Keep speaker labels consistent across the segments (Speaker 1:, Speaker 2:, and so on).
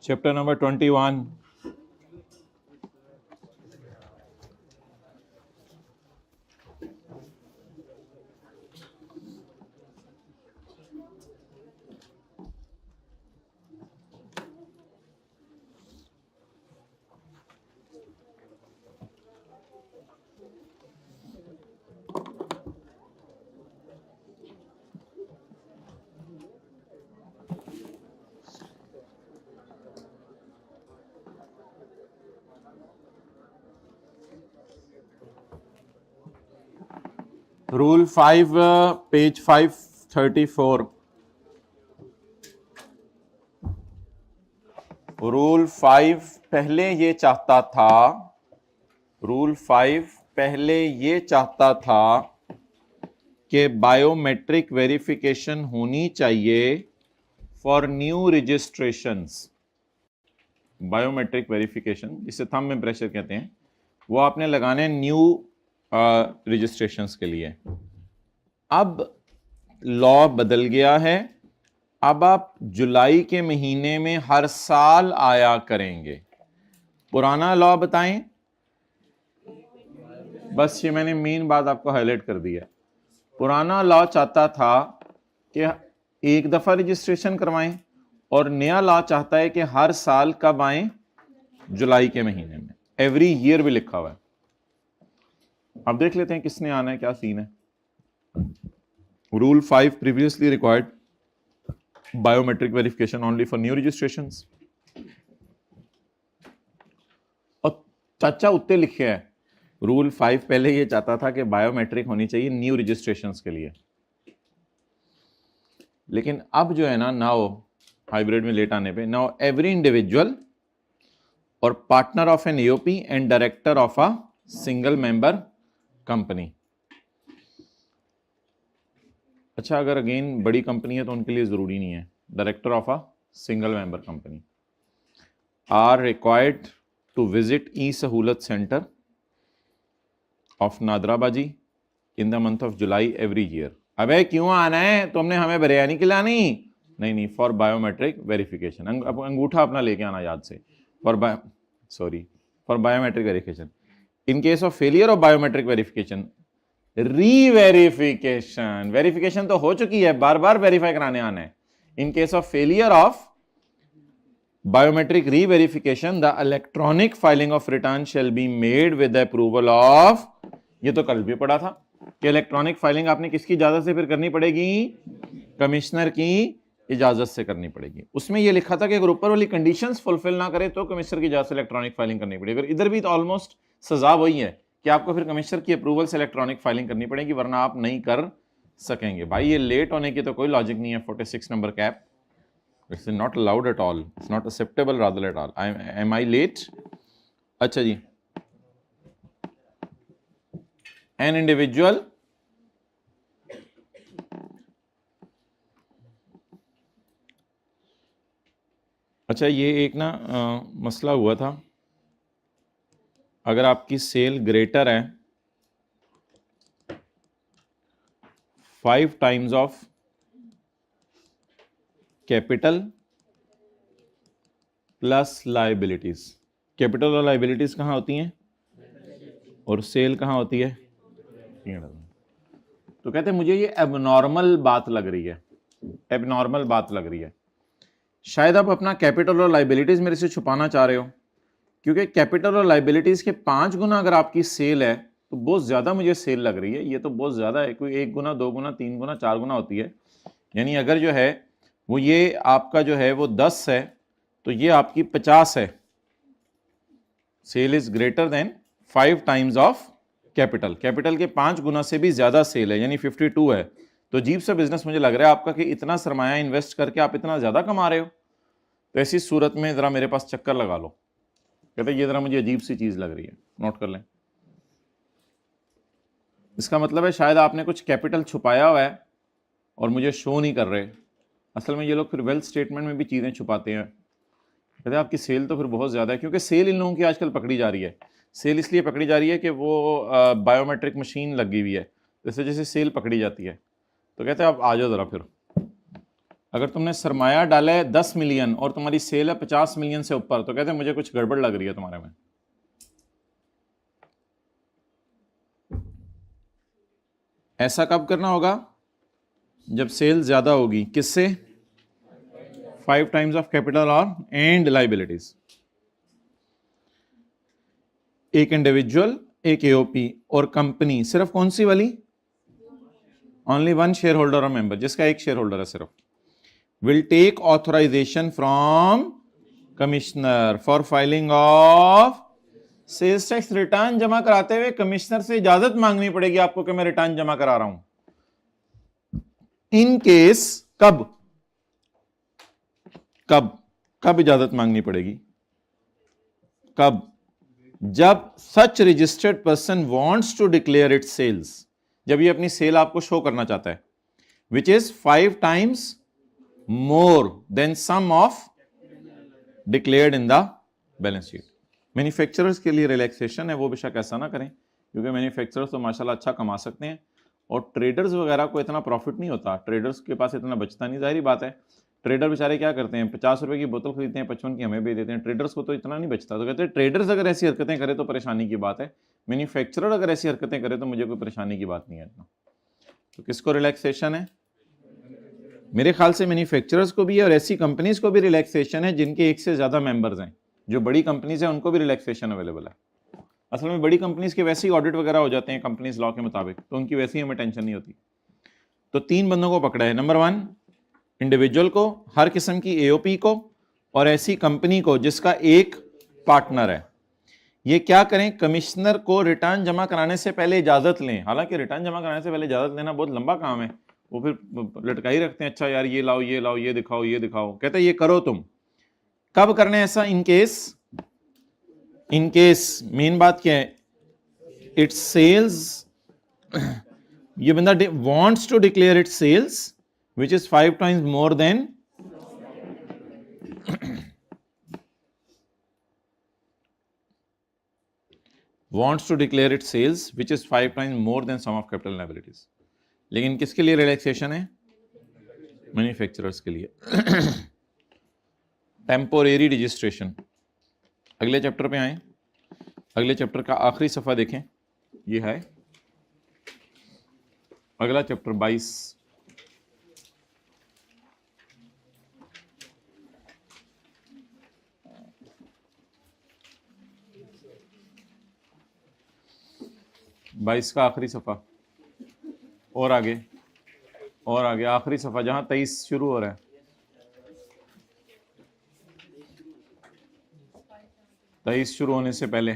Speaker 1: Chapter number 21. Rule 5, page 534. Rule 5 पहले ये चाहता था, रूल 5 पहले ये चाहता था कि बायोमेट्रिक वेरिफिकेशन होनी चाहिए for new registrations. Biometric verification, जिसे थंब इम्प्रेशन कहते हैं, वो आपने लगाने न्यू रजिस्ट्रेशंस के लिए। अब लॉ बदल गया है, अब आप जुलाई के महीने में हर साल आया करेंगे। पुराना लॉ बताएं। बस ये मैंने मेन बात आपको हाईलाइट कर दी है। पुराना लॉ चाहता था कि एक दफा रजिस्ट्रेशन करवाएं, और नया लॉ चाहता है कि हर साल कब आए? जुलाई के महीने में। एवरी ईयर भी लिखा हुआ है। अब देख लेते हैं किसने आना है, क्या सीन है। Rule 5 previously required biometric verification only for new registrations. और चाचा उत्ते लिखे है रूल 5 पहले ये चाहता था कि बायोमेट्रिक होनी चाहिए न्यू रजिस्ट्रेशंस के लिए, लेकिन अब जो है ना, नाउ हाइब्रिड में लेट आने पे, नाउ एवरी इंडिविजुअल और partner of an AOP and director of a single member company. अच्छा, अगर अगेन बड़ी कंपनी है तो उनके लिए जरूरी नहीं है। Director of a single member company are required to visit e सहूलत सेंटर ऑफ नादराबाजी in the month of July every year. अबे क्यों आना है तुमने, हमें बिरयानी खिलानी? नहीं, फॉर बायोमेट्रिक वेरिफिकेशन। अंगूठा अपना लेके आना याद से। For biometric verification. In case of failure of biometric verification, reverification. Verification तो हो चुकी है, बार बार वेरीफाई कराने आना है। In case of failure of biometric reverification, the electronic filing of return shall be made with the approval of, ये तो कल भी पढ़ा था कि इलेक्ट्रॉनिक फाइलिंग आपने किसकी इजाजत से फिर करनी पड़ेगी? कमिश्नर की इजाजत से करनी पड़ेगी। उसमें यह लिखा था कि अगर ऊपर वाली कंडीशंस फुलफिल ना करे तो कमिश्नर की इजाजत से इलेक्ट्रॉनिक फाइलिंग करनी पड़ेगी। अगर इधर भी तो ऑलमोस्ट सजा वही है कि आपको फिर कमिश्नर की अप्रूवल से इलेक्ट्रॉनिक फाइलिंग करनी पड़ेगी, वरना आप नहीं कर सकेंगे। भाई ये लेट होने की तो कोई लॉजिक नहीं है। 46 number cap, it's not allowed at all, it's not acceptable rather at all. Am I late? अच्छा जी, एन इंडिविजुअल अच्छा, ये एक ना मसला हुआ था। अगर आपकी सेल ग्रेटर है 5 times of capital plus liabilities. Capital और लायबिलिटीज कहाँ होती हैं और सेल कहाँ होती है? तो कहते हैं मुझे ये एबनॉर्मल बात लग रही है, एबनॉर्मल बात लग रही है। शायद आप अपना कैपिटल और लायबिलिटीज मेरे से छुपाना चाह रहे हो, क्योंकि कैपिटल और लायबिलिटीज के 5 गुना अगर आपकी सेल है तो बहुत ज्यादा मुझे सेल लग रही है। ये तो बहुत ज्यादा है, कोई 1 गुना 2 गुना 3 गुना 4 गुना होती है। यानी अगर जो है वो ये आपका जो है वो 10 है तो ये आपकी 50 है। Sale is greater than 5 times of capital. Capital के 5 गुना से भी ज्यादा सेल है, यानी 52 है। तो अजीब सा बिजनेस मुझे लग रहा है आपका कि इतना सरमाया इन्वेस्ट करके आप इतना ज्यादा कमा रहे हो। तो ऐसी सूरत में जरा मेरे पास चक्कर लगा लो। कहते ये जरा मुझे अजीब सी चीज लग रही है, नोट कर लें। इसका मतलब है शायद आपने कुछ कैपिटल छुपाया हुआ है और मुझे शो नहीं कर रहे। असल में ये लोग फिर वेल्थ स्टेटमेंट में भी चीजें छुपाते हैं। कहते आपकी सेल तो फिर बहुत ज्यादा है, क्योंकि सेल इन लोगों की आजकल पकड़ी जा रही है। सेल इसलिए पकड़ी जा रही है कि वो बायोमेट्रिक मशीन लगी हुई है, जैसे जैसे सेल पकड़ी जाती है। तो कहते हैं आप आ जाओ ज़रा फिर। अगर तुमने सरमाया डाला है 10 मिलियन और तुम्हारी सेल है 50 मिलियन से ऊपर, तो कहते हैं मुझे कुछ गड़बड़ लग रही है तुम्हारे में। ऐसा कब करना होगा? जब सेल ज्यादा होगी। किससे? 5 टाइम्स ऑफ कैपिटल और एंड लाइबिलिटीज। एक इंडिविजुअल, एक एओपी और कंपनी, सिर्फ कौन सी वाली? ओनली वन शेयर होल्डर और मेंबर, जिसका एक शेयर होल्डर है सिर्फ, will take authorization from commissioner for filing of sales tax. Return जमा कराते हुए कमिश्नर से इजाजत मांगनी पड़ेगी आपको कि मैं रिटर्न जमा करा रहा हूं। इन केस कब कब कब इजाजत मांगनी पड़ेगी? कब? जब such registered person wants to declare its sales, जब ये अपनी सेल आपको शो करना चाहता है, which is 5 times more than sum of declared in the balance sheet. Manufacturers के लिए रिलैक्सेशन है, वो बेशक ऐसा ना करें, क्योंकि मैन्युफैक्चरर्स तो माशाल्लाह अच्छा कमा सकते हैं और ट्रेडर्स वगैरह को इतना प्रॉफिट नहीं होता, ट्रेडर्स के पास इतना बचता नहीं। जाहिर बात है, ट्रेडर बेचारे क्या करते हैं, 50 रुपए की बोतल खरीदते हैं, 55 की हमें बेच देते हैं। ट्रेडर्स को तो इतना नहीं बचता। तो कहते हैं ट्रेडर्स अगर ऐसी हरकतें करे तो परेशानी की बात है, मैन्युफैक्चरर अगर ऐसी हरकतें करे तो मुझे कोई परेशानी की बात नहीं है इतना। तो किसको रिलैक्सेशन है? मेरे ख्याल से मैन्युफैक्चरर्स को भी है और ऐसी कंपनीज को भी रिलैक्सेशन है जिनके एक से ज्यादा मेंबर्स हैं। जो बड़ी कंपनीज हैं उनको भी रिलैक्सेशन अवेलेबल है। असल में बड़ी कंपनीज के वैसे ही ऑडिट वगैरह हो जाते हैं कंपनीज लॉ के मुताबिक, तो उनकी वैसे ही हमें टेंशन नहीं होती। तो 3 बंदों को पकड़ा है। नंबर 1 इंडिविजुअल को, हर किस्म की एओपी को, और ऐसी कंपनी को जिसका एक पार्टनर है। ये क्या करें? कमिश्नर को रिटर्न जमा कराने से पहले इजाजत लें। हालांकि रिटर्न जमा कराने से पहले इजाजत लेना बहुत लंबा काम है, वो फिर लटकाई रखते हैं, अच्छा यार ये लाओ ये लाओ, ये दिखाओ ये दिखाओ। कहते हैं ये करो तुम। कब करना है ऐसा? इन केस मेन बात क्या है? इट्स सेल्स, ये बंदा wants to declare its sales which is 5 times more than wants to declare its sales which is 5 times more than sum of capital liabilities। लेकिन किसके लिए रिलैक्सेशन है? मैन्युफैक्चरर्स के लिए। Temporary registration. अगले चैप्टर पे आए, अगले चैप्टर का आखिरी सफा देखें, ये है अगला चैप्टर 22। का आखिरी सफ़ा और आगे आखिरी सफ़ा जहां 23 शुरू हो रहा है। 23 शुरू होने से पहले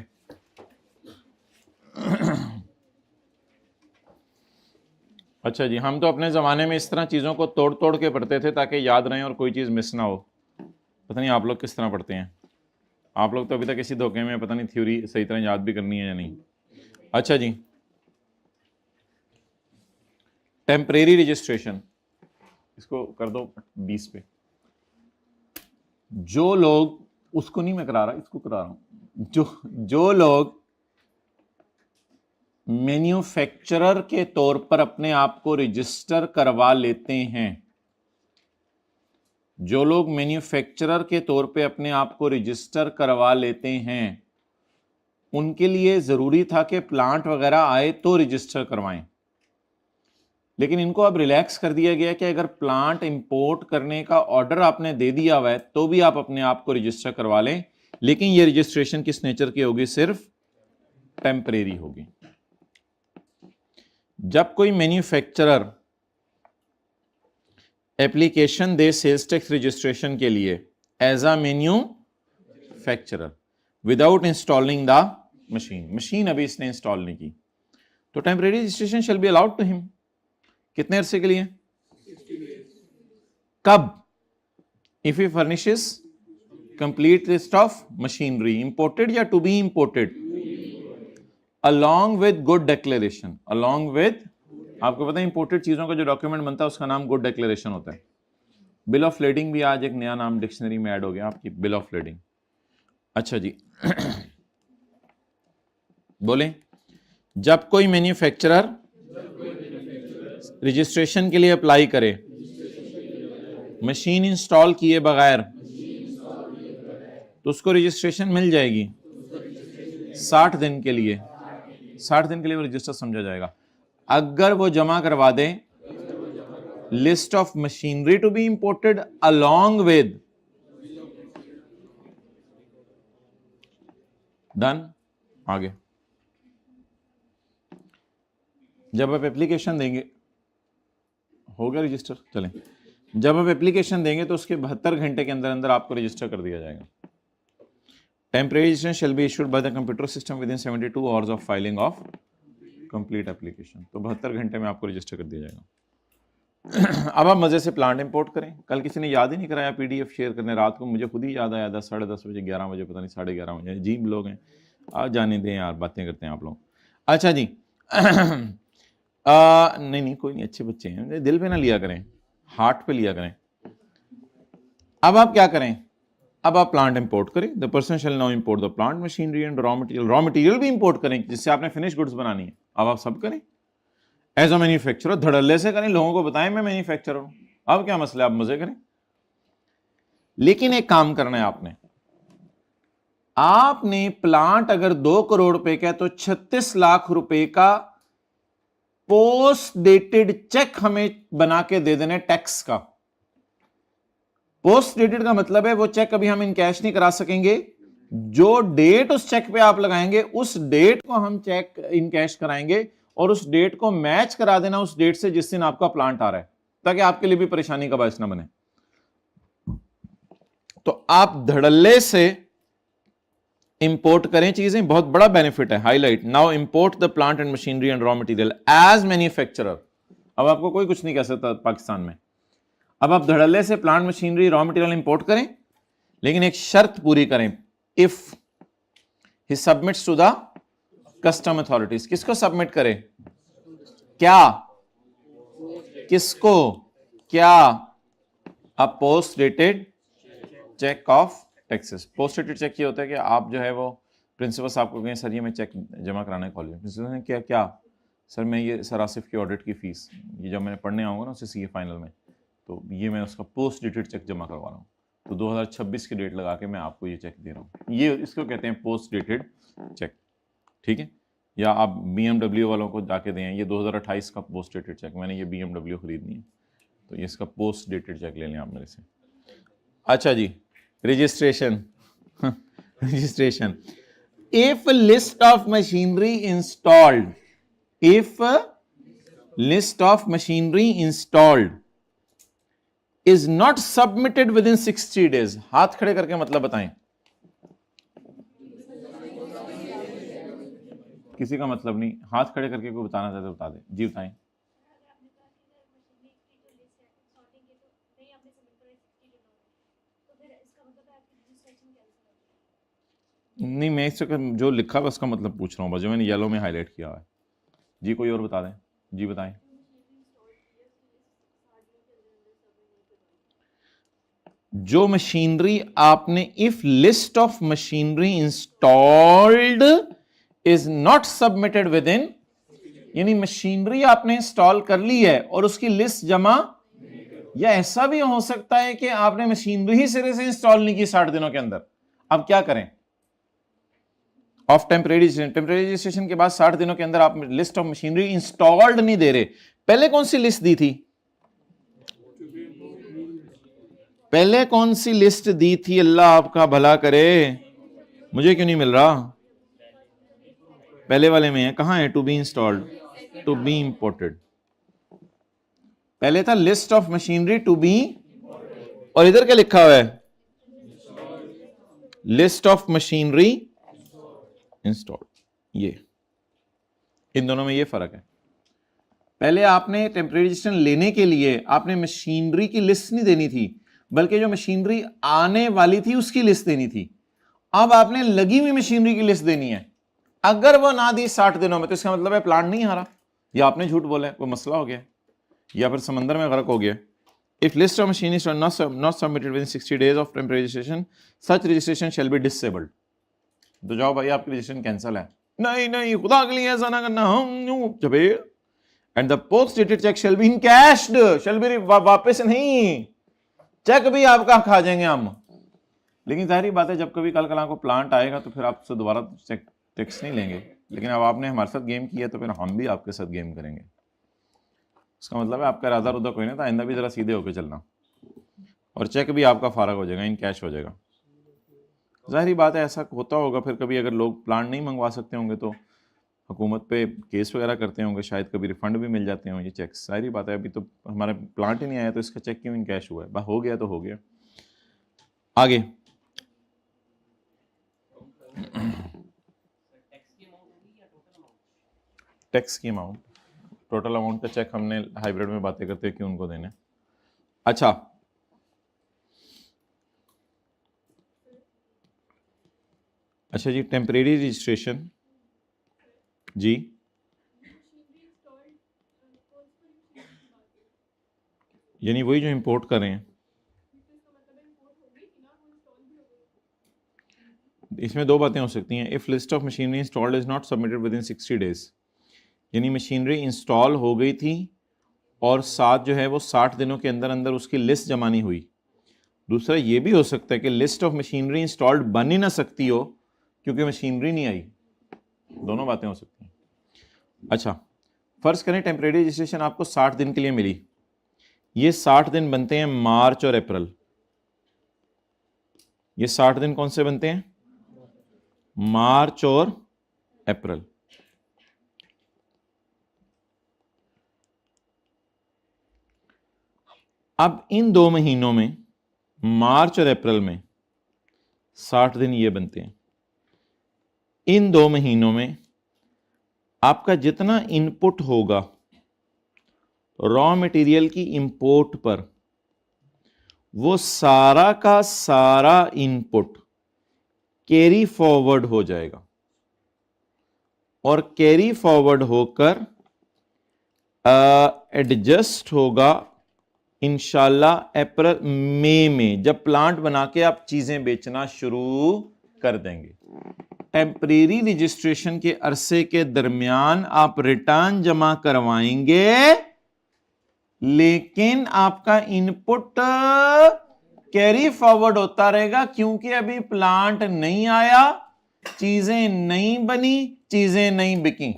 Speaker 1: अच्छा जी, हम तो अपने ज़माने में इस तरह चीज़ों को तोड़ तोड़ के पढ़ते थे ताकि याद रहें और कोई चीज़ मिस ना हो। पता नहीं आप लोग किस तरह पढ़ते हैं। आप लोग तो अभी तक इसी धोखे में, पता नहीं थ्योरी सही तरह याद भी करनी है या नहीं। अच्छा जी, टेम्परेरी रजिस्ट्रेशन, इसको कर दो 20 पे। जो लोग, उसको नहीं मैं करा रहा, इसको करा रहा हूं, जो लोग मैन्युफैक्चरर के तौर पर अपने आप को रजिस्टर करवा लेते हैं, जो लोग मैन्युफैक्चरर के तौर पे अपने आप को रजिस्टर करवा लेते हैं, उनके लिए जरूरी था कि प्लांट वगैरह आए तो रजिस्टर करवाएं। लेकिन इनको अब रिलैक्स कर दिया गया कि अगर प्लांट इंपोर्ट करने का ऑर्डर आपने दे दिया हुआ है तो भी आप अपने आप को रजिस्टर करवा लें, लेकिन ये रजिस्ट्रेशन किस नेचर की होगी? सिर्फ टेम्परेरी होगी। जब कोई मैन्युफैक्चरर एप्लीकेशन दे सेल्स टैक्स रजिस्ट्रेशन के लिए as a manufacturer without installing the machine अभी इसने इंस्टॉल नहीं की, तो temporary registration shall be allowed to him. कितने अरसे के लिए? कब? If he furnishes complete list of machinery, imported या to be imported, along with good declaration. Along with, आपको पता है इंपोर्टेड चीजों का जो डॉक्यूमेंट बनता है उसका नाम गुड डिक्लेरेशन होता है। बिल ऑफ लेडिंग भी आज एक नया नाम डिक्शनरी में ऐड हो गया आपकी, बिल ऑफ लेडिंग। अच्छा जी बोलें, जब कोई मैन्युफैक्चरर रजिस्ट्रेशन के लिए अप्लाई करे मशीन इंस्टॉल किए बगैर तो उसको रजिस्ट्रेशन मिल जाएगी 60 दिन के लिए। 60 दिन के लिए वो रजिस्टर समझा जाएगा। अगर वो जमा करवा दे list of machinery to be imported along with done. आगे जब आप एप्लीकेशन देंगे, हो गया रजिस्टर, चलें। जब आप एप्लीकेशन देंगे तो उसके 72 घंटे के अंदर अंदर आपको रजिस्टर कर दिया जाएगा। Temporary registration shall be issued by the computer system with in 72 hours of filing of complete application. तो 72 घंटे में आपको रजिस्टर कर दिया जाएगा। अब आप मजे से प्लांट इंपोर्ट करें। कल किसी ने याद ही नहीं कराया पीडीएफ शेयर करने, रात को मुझे खुद ही याद आया 10, साढ़े 10 बजे, 11 बजे, पता नहीं 11:30 बजे। अजीब लोग हैं, आज जाने दें यार, बातें करते हैं आप लोग। अच्छा जी नहीं कोई नहीं, अच्छे बच्चे हैं, दिल पे ना लिया करें, हार्ट पे लिया करें। अब आप क्या करें, अब आप प्लांट इंपोर्ट करें। The person shall now import the plant machinery and raw material. Raw material भी इंपोर्ट करें जिससे आपने फिनिश गुड्स बनानी है। अब आप सब करें एज अ मैन्युफैक्चरर, धड़ल्ले से करें, लोगों को बताएं मैं मैन्युफैक्चरर हूं। अब क्या मसला, आप मजे करें। लेकिन एक काम करना है आपने प्लांट अगर 2 करोड़ रुपए का है तो 36 लाख रुपए का पोस्ट डेटेड चेक हमें बना के दे देने टैक्स का। पोस्ट डेटेड का मतलब है वो चेक अभी हम इन कैश नहीं करा सकेंगे, जो डेट उस चेक पे आप लगाएंगे उस डेट को हम चेक इन कैश कराएंगे और उस डेट को मैच करा देना उस डेट से जिस दिन आपका प्लांट आ रहा है, ताकि आपके लिए भी परेशानी का बायस ना बने। तो आप धड़ल्ले से इंपोर्ट करें चीजें, बहुत बड़ा बेनिफिट है। Highlight now import the plant and machinery and raw material as manufacturer. अब आपको कोई कुछ नहीं कह सकता पाकिस्तान में। अब आप धड़ल्ले से plant machinery raw material import करें, लेकिन एक शर्त पूरी करें, if he submits to the custom authorities. किसको सबमिट करे, क्या, किसको, क्या, a post dated cheque of taxes. Post dated cheque ये होता है कि आप जो है वो प्रिंसिपल साहब को कहें सर ये मैं चेक जमा कराना है कॉलेज में। प्रिंसिपल ने क्या सर मैं ये सर आसिफ की ऑडिट की फीस ये जब मैं पढ़ने आऊँगा ना उसे सीए फाइनल में, तो ये मैं उसका पोस्ट डेटेड चेक जमा करवा रहा हूँ, तो 2026 की डेट लगा के मैं आपको ये चेक दे रहा हूँ। ये इसको कहते हैं पोस्ट डेटेड चेक, ठीक है। या आप BMW वालों को जाके दें ये 2028 का पोस्ट डेटेड चेक, मैंने ये BMW खरीदनी है तो ये इसका पोस्ट डेटेड चेक ले लें आप मेरे से। अच्छा जी, registration registration. If list of machinery installed, if list of machinery installed is not submitted within 60 days. हाथ खड़े करके मतलब बताएं, किसी का मतलब नहीं, हाथ खड़े करके कोई बताना चाहते बता दे। जी बताएं। नहीं मैं इस जो लिखा है उसका मतलब पूछ रहा हूँ, जो मैंने येलो में हाईलाइट किया है। जी कोई और बता दें, जी बताएं। जो मशीनरी आपने, if list of machinery installed is not submitted with in, यानी मशीनरी आपने इंस्टॉल कर ली है और उसकी लिस्ट जमा, या ऐसा भी हो सकता है कि आपने मशीनरी ही सिरे से इंस्टॉल नहीं की 60 दिनों के अंदर। अब क्या करें, ऑफ टेम्परेरी रजिस्ट्रेशन के बाद 60 दिनों के अंदर आप लिस्ट ऑफ मशीनरी इंस्टॉल्ड नहीं दे रहे। पहले कौन सी लिस्ट दी थी, पहले कौन सी लिस्ट दी थी, अल्लाह आपका भला करे, मुझे क्यों नहीं मिल रहा, पहले वाले में है, कहां है, to be installed, to be imported. पहले था list of machinery to be, और इधर क्या लिखा हुआ है, लिस्ट ऑफ मशीनरी इंस्टॉल्ड। ये इन दोनों में ये फर्क है। पहले आपने टेम्परेरी रजिस्ट्रेशन लेने के लिए आपने मशीनरी की लिस्ट नहीं देनी थी, बल्कि जो मशीनरी आने वाली थी उसकी लिस्ट देनी थी। अब आपने लगी हुई मशीनरी की लिस्ट देनी है। अगर वो ना दी 60 दिनों में तो इसका मतलब है प्लांट नहीं आ रहा, या आपने झूठ बोला है, कोई मसला हो गया, या फिर समंदर में गर्क हो गया। If list of machineries are not submitted within 60 days of temporary registration, such registration shall be disabled. तो जाओ भाई आपकी रजिस्ट्रेशन कैंसिल है, नहीं खुदा के लिए ऐसा ना करना, हम जबे, and the post dated cheque shall be encashed, shall be वापस नहीं, चेक भी आपका खा जाएंगे हम। लेकिन जाहिर बात है जब कभी कल कल को प्लांट आएगा तो फिर आपसे दोबारा चेक टैक्स नहीं लेंगे। लेकिन अब आपने हमारे साथ गेम किया तो फिर हम भी आपके साथ गेम करेंगे। इसका मतलब है आपका इरादा रुदा कोई नहीं था, आइंदा भी जरा सीधे होकर चलना, और चेक भी आपका फारग हो जाएगा, इन कैश हो जाएगा। जाहिर बात है ऐसा होता होगा फिर कभी, अगर लोग प्लांट नहीं मंगवा सकते होंगे तो हुकूमत पे केस वगैरह करते होंगे, शायद कभी रिफंड भी मिल जाते होंगे ये चेक्स। सारी बात है अभी तो हमारे प्लांट ही नहीं आया तो इसका चेक क्यों इन कैश हुआ है, बस हो गया तो हो गया। आगे टैक्स की अमाउंट, टोटल अमाउंट का चेक हमने हाइब्रिड में बातें करते हैं कि उनको देने। अच्छा अच्छा जी, टेम्परेरी रजिस्ट्रेशन जी, यानी वही जो इंपोर्ट कर रहे हैं। इसमें दो बातें हो सकती हैं। If list of machinery installed is not submitted within 60 days, यानी मशीनरी इंस्टॉल हो गई थी और साथ जो है वो 60 दिनों के अंदर अंदर उसकी लिस्ट जमा नहीं हुई। दूसरा ये भी हो सकता है कि लिस्ट ऑफ मशीनरी इंस्टॉल्ड बन ही ना सकती हो क्योंकि मशीनरी नहीं आई। दोनों बातें हो सकती हैं। अच्छा फर्ज करें टेम्परेरी रजिस्ट्रेशन आपको 60 दिन के लिए मिली। ये 60 दिन बनते हैं मार्च और अप्रैल। ये 60 दिन कौन से बनते हैं? मार्च और अप्रैल। अब इन 2 महीनों में, मार्च और अप्रैल में 60 दिन ये बनते हैं। इन 2 महीनों में आपका जितना इनपुट होगा रॉ मटेरियल की इंपोर्ट पर, वो सारा का सारा इनपुट कैरी फॉरवर्ड हो जाएगा और कैरी फॉरवर्ड होकर एडजस्ट होगा इंशाल्लाह अप्रैल मई में, जब प्लांट बना के आप चीजें बेचना शुरू कर देंगे। टेम्परेरी रजिस्ट्रेशन के अरसे के दरमियान आप रिटर्न जमा करवाएंगे, लेकिन आपका इनपुट कैरी फॉरवर्ड होता रहेगा क्योंकि अभी प्लांट नहीं आया, चीजें नहीं बनी, चीजें नहीं बिकी।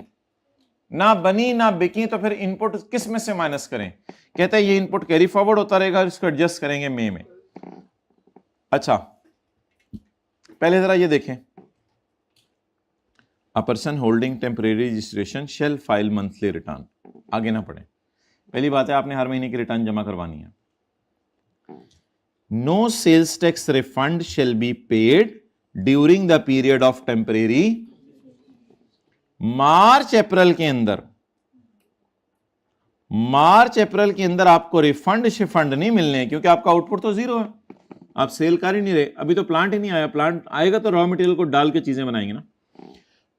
Speaker 1: ना बनी ना बिकी तो फिर इनपुट किस में से माइनस करें? कहते हैं ये इनपुट कैरी फॉरवर्ड होता रहेगा, इसको एडजस्ट करेंगे मई में। अच्छा पहले जरा ये देखें, a person holding temporary registration shall file monthly return. आगे ना पढ़े, पहली बात है आपने हर महीने की रिटर्न जमा करवानी है। No sales tax refund shall be paid during the period of temporary. March April के अंदर, मार्च अप्रैल के अंदर आपको रिफंड शिफंड नहीं मिलने, क्योंकि आपका आउटपुट तो जीरो है, आप सेल कर ही नहीं रहे, अभी तो प्लांट ही नहीं आया। प्लांट आएगा तो रॉ मटेरियल को डाल के चीजें बनाएंगे ना।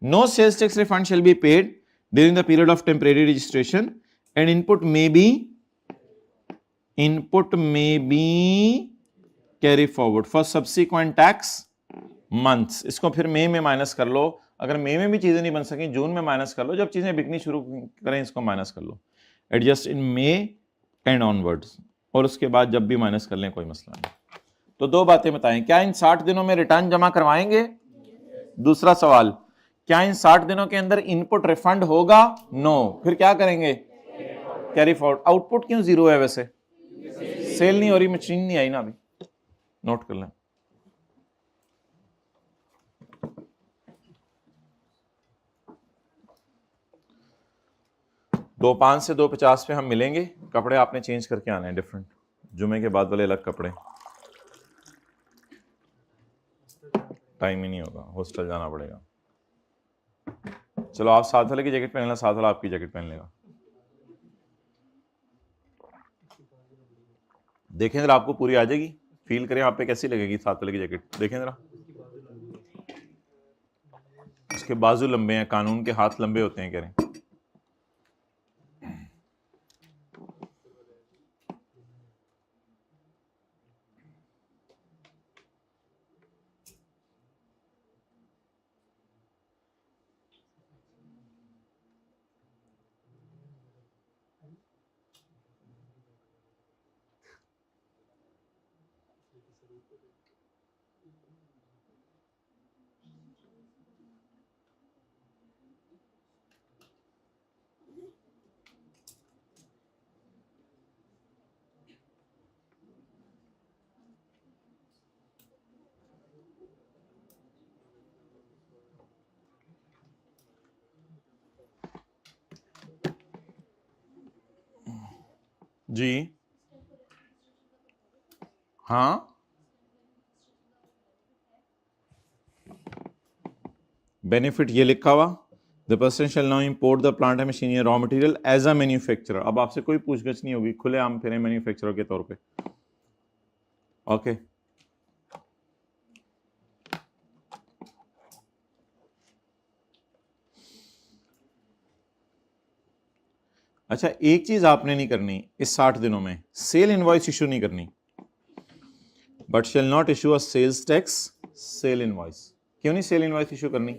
Speaker 1: No sales tax refund shall be paid during the period of temporary registration and input may be carry forward for subsequent tax months. इसको फिर मई में माइनस कर लो, अगर मई में भी चीजें नहीं बन सकी जून में माइनस कर लो, जब चीजें बिकनी शुरू करें इसको माइनस कर लो, adjust in May and onwards, और उसके बाद जब भी माइनस कर लें कोई मसला नहीं। तो दो बातें बताएं, क्या इन 60 दिनों में रिटर्न जमा करवाएंगे? दूसरा सवाल, क्या इन 60 दिनों के अंदर इनपुट रिफंड होगा? नो। फिर क्या करेंगे? Carry forward. आउटपुट क्यों जीरो है वैसे? सेल नहीं हो रही, मशीन नहीं आई ना अभी, नोट कर लें। दो 5 से 2:50 पे हम मिलेंगे। कपड़े आपने चेंज करके आने हैं डिफरेंट, जुमे के बाद वाले अलग कपड़े, टाइम ही नहीं होगा, हॉस्टल जाना पड़ेगा। चलो आप साथ वाले की जैकेट पहन लेना, साथ वाला आपकी जैकेट पहन लेगा। देखें जरा, आपको पूरी आ जाएगी, फील करें आप पे कैसी लगेगी साथ वाले की जैकेट, देखें जरा। उसके बाजू लंबे हैं, कानून के हाथ लंबे होते हैं कह रहे हैं। जी हाँ, बेनिफिट ये लिखा हुआ, the person shall now import the plant and machinery raw material as a manufacturer. अब आपसे कोई पूछगछ नहीं होगी, खुले आम फिरे मैन्युफैक्चरर के तौर पे। ओके अच्छा, एक चीज आपने नहीं करनी इस 60 दिनों में, सेल इनवॉइस इशू नहीं करनी, but shall not issue a sales tax sale invoice. क्यों नहीं सेल इनवॉइस इशू करनी?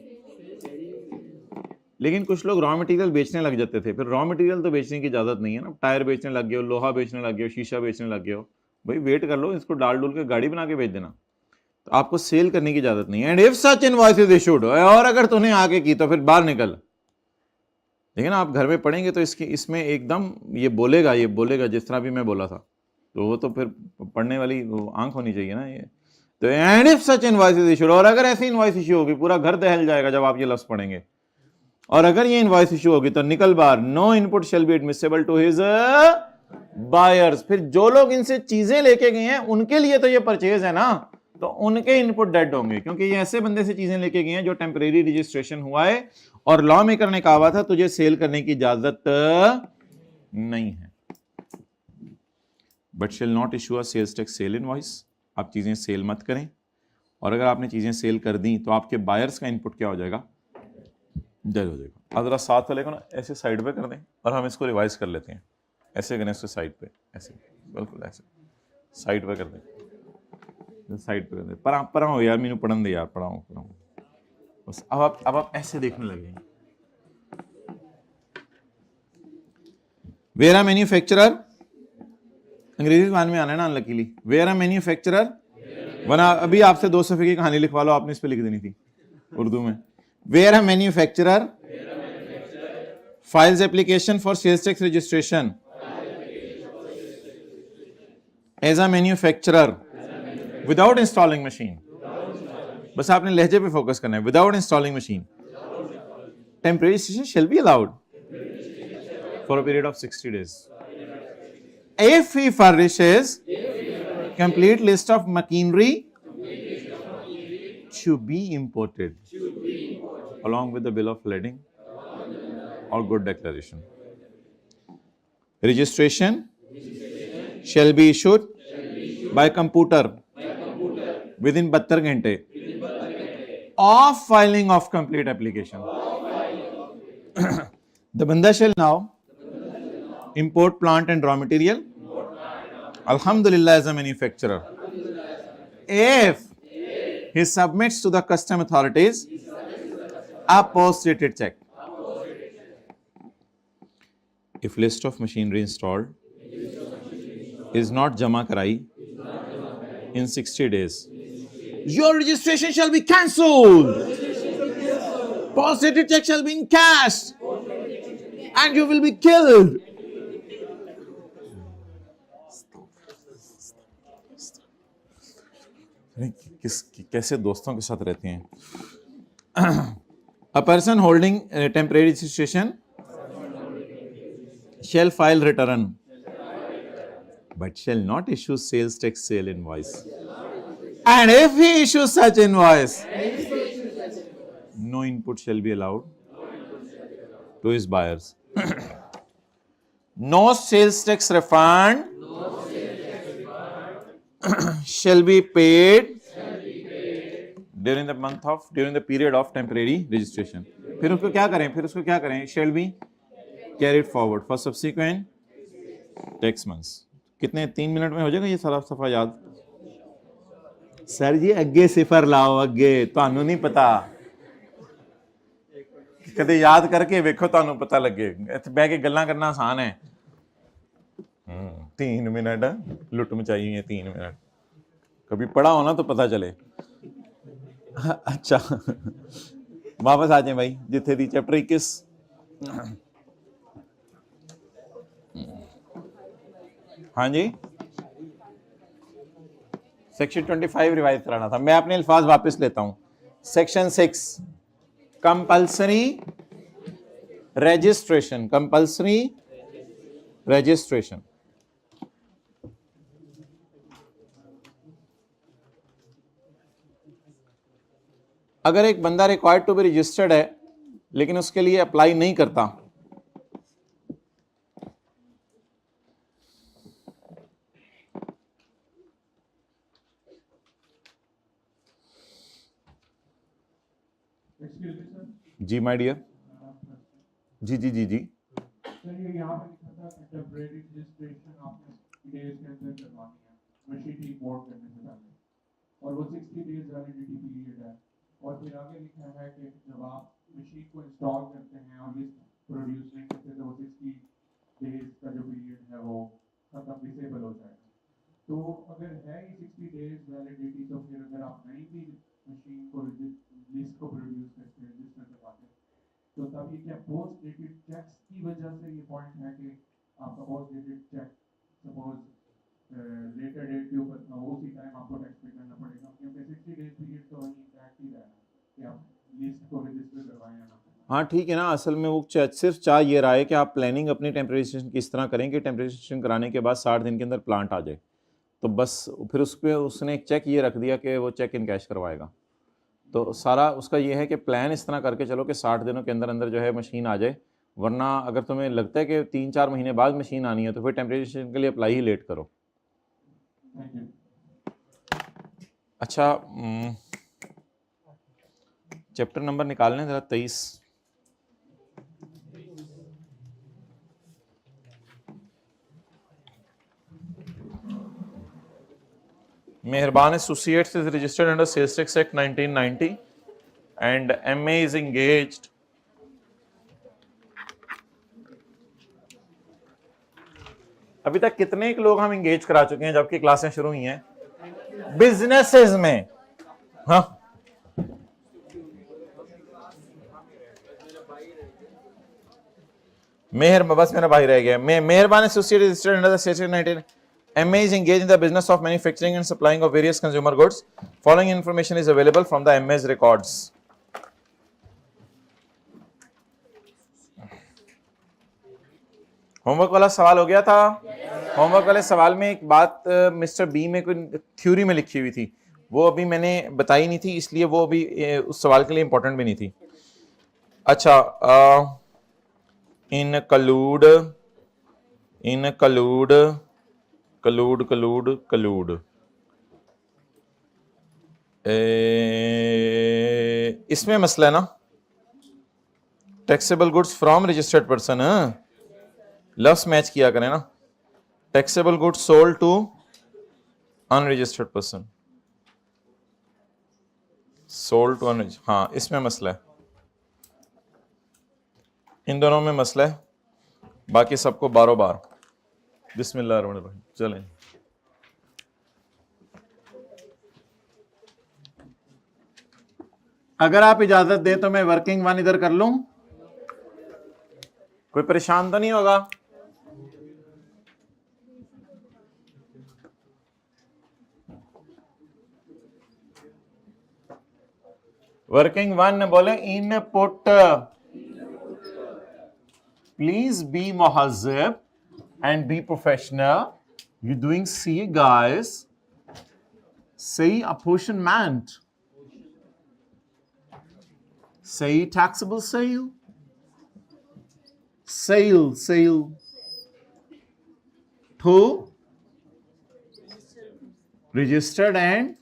Speaker 1: लेकिन कुछ लोग रॉ मटेरियल बेचने लग जाते थे, फिर रॉ मटेरियल तो बेचने की इजाजत नहीं है ना। टायर बेचने लग गए हो, लोहा बेचने लग गए हो, शीशा बेचने लग गए हो, भाई वेट कर लो, इसको डाल डूल के गाड़ी बना के बेच देना, तो आपको सेल करने की इजाजत नहीं है। And if such invoice is issued, और अगर तूने आगे की तो फिर बाहर निकल। देखिए ना, आप घर में पढ़ेंगे तो इसमें एकदम ये बोलेगा जिस तरह भी मैं बोला था, तो वो तो फिर पढ़ने वाली आंख होनी चाहिए ना ये। तो and if such invoice is issued, और अगर ऐसी इनवॉइस इशू होगी, पूरा घर दहल जाएगा जब आप ये लफ्ज पढ़ेंगे, और अगर ये इनवॉइस इशू होगी तो निकल बाहर, no input shall be admissible to his buyers. फिर जो लोग इनसे चीजें लेके गए हैं उनके लिए तो ये परचेज है ना, तो उनके इनपुट डेड होंगे, क्योंकि ये ऐसे बंदे से चीजें लेके गए हैं जो टेम्परेरी रजिस्ट्रेशन हुआ है और लॉ मेकर ने कहा था तुझे सेल करने की इजाजत नहीं है। But shall not issue a sales tax sale invoice. आप चीजें सेल मत करें, और अगर आपने चीजें सेल कर दी तो आपके बायर्स का इनपुट क्या हो जाएगा? डेड हो जाएगा। अब जरा साथ वाले को ना ऐसे साइड पे कर दें और हम इसको रिवाइज कर लेते हैं। ऐसे करें, इसको साइड पे, ऐसे बिल्कुल ऐसे साइड पे कर दें, साइड पे कर दें। पढ़ाओ यार, मैंने पढ़न दे यार, पढ़ाओ बस। अब आप ऐसे देखने लगे। वेयर अ मैन्युफैक्चरर, अंग्रेजी जबान में आना है ना अनलकीली। वेयर अ मैन्युफैक्चरर, वरना अभी आपसे 2 सफ़े की कहानी लिखवा लो, आपने इस पे लिख देनी थी उर्दू में। Where a manufacturer files application for sales tax registration as a manufacturer without installing machine, बस आपने लहजे पे फोकस करना है, without installing machine, temporary registration shall be allowed for a period of 60 days if he furnishes complete list of machinery to be imported along with the bill of lading or good declaration. Registration shall be issued by computer within 72 घंटे of filing of complete application. The banda shall now import plant and raw material, alhamdulillah, as a manufacturer, if he submits to the custom authorities a post-dated check. If list of machinery installed is not jama karai in 60 days, your registration shall be cancelled. Post-dated check shall be encashed and you will be killed. कैसे दोस्तों के साथ रहते हैं। A person holding a temporary registration shall file return but shall not issue sales tax sale invoice, and if he issues such invoice, no input shall be allowed to his buyers. No sales tax refund shall be paid during the period of temporary registration. फिर उसको क्या करें? Shall be carried forward for subsequent tax months. कितने 3 minute में हो जाएगा ये सारा सफा याद? सर जी अगे सिफर लाओ, अगे ਤੁਹਾਨੂੰ नहीं पता, कदे याद करके वेखो, ਤੁਹਾਨੂੰ पता लगे। ਇੱਥੇ ਬਹਿ ਕੇ ਗੱਲਾਂ करना आसान है। 3 मिनट लुट मचाई हुई है, 3 मिनट। कभी पढ़ा हो ना तो पता चले। अच्छा वापस आ जाए भाई, जिथे दी चैप्टर 21। हाँ जी, सेक्शन 25 रिवाइज कराना था। मैं अपने अल्फाज वापस लेता हूं। Section 6 compulsory registration, compulsory registration. अगर एक बंदा रिक्वायर्ड टू बी रजिस्टर्ड है लेकिन उसके लिए अप्लाई नहीं करता, जी माय डियर, जी जी जी जी,
Speaker 2: सर ये यहाँ पे लिखा था कि टेम्परेरी रजिस्ट्रेशन आपने 60 डेज के अंदर करवानी है मशीन इंपोर्ट करने से पहले, और वो 60 डेज वैलिडिटी पीरियड है। और फिर आगे लिखा है कि जब आप मशीन को इंस्टॉल करते हैं और लिस्ट प्रोड्यूस नहीं करते तो 60 डेज का जो पीरियड है वो खत्म, डिसेबल हो जाएगा। तो अगर है ही 60 डेज वैलिडिटी, तो फिर अगर आप नहीं भी मशीन को लिस्ट को प्रोड्यूस करते रजिस्टर करवाते, तो तभी क्या पोस्ट डेटेड चेक्स की वजह से ये पॉइंट है कि आपका post dated cheque suppose later date के ऊपर था, उसी टाइम आपको टैक्स पे करना पड़ेगा, क्योंकि 60 डेज पीरियड तो वही इंटैक्ट ही रहना कि आप लिस्ट को रजिस्टर करवाएं या ना।
Speaker 1: हाँ ठीक है ना। असल में वो सिर्फ चाह ये रहा है कि आप प्लानिंग अपनी टेम्परेरी रजिस्ट्रेशन किस तरह करें कि टेम्परेरी रजिस्ट्रेशन कराने के बाद 60 दिन के अंदर प्लांट आ जाए। तो बस फिर उस पर उसने एक चेक ये रख दिया कि वो चेक इन कैश करवाएगा। तो सारा उसका ये है कि प्लान इस तरह करके चलो कि 60 दिनों के अंदर अंदर जो है मशीन आ जाए, वरना अगर तुम्हें लगता है कि 3-4 महीने बाद मशीन आनी है तो फिर टेम्परेरी रजिस्ट्रेशन के लिए अप्लाई ही लेट करो। अच्छा चैप्टर नंबर निकालने जरा 23। Mehban Associates is registered under Sales Tax Act 1990 and MA is engaged अभी तक कितने लोग हम इंगेज करा चुके हैं जबकि क्लासें शुरू हुई हैं बिजनेसेस में? हाँ बस मेरा भाई रह गया। मेहरबान associate registered under the section 19 MA is engaged in the business of manufacturing and supplying of various consumer goods. Following information is available from the MA's records. Homework वाला सवाल हो गया था? होमवर्क वाले सवाल में एक बात मिस्टर बी में कोई थ्योरी में लिखी हुई थी, वो अभी मैंने बताई नहीं थी, इसलिए वो अभी उस सवाल के लिए इंपॉर्टेंट भी नहीं थी। अच्छा include इसमें मसला है ना, taxable goods from registered person, लफ्स मैच किया करें ना, taxable goods sold to unregistered person, sold to unregistered, हाँ इसमें मसला है, इन दोनों में मसला है, बाकी सबको बारो बार। बिस्मिल्लाहिर्रहमानिर्रहीम, चलें। अगर आप इजाजत दें तो मैं वर्किंग वन इधर कर लूं, कोई परेशान तो नहीं होगा? वर्किंग वन बोले इनपुट, प्लीज बी मुहज़्ज़ब and be professional. You're doing C, guys. Say apportionment. Say taxable sale. Sale. To registered and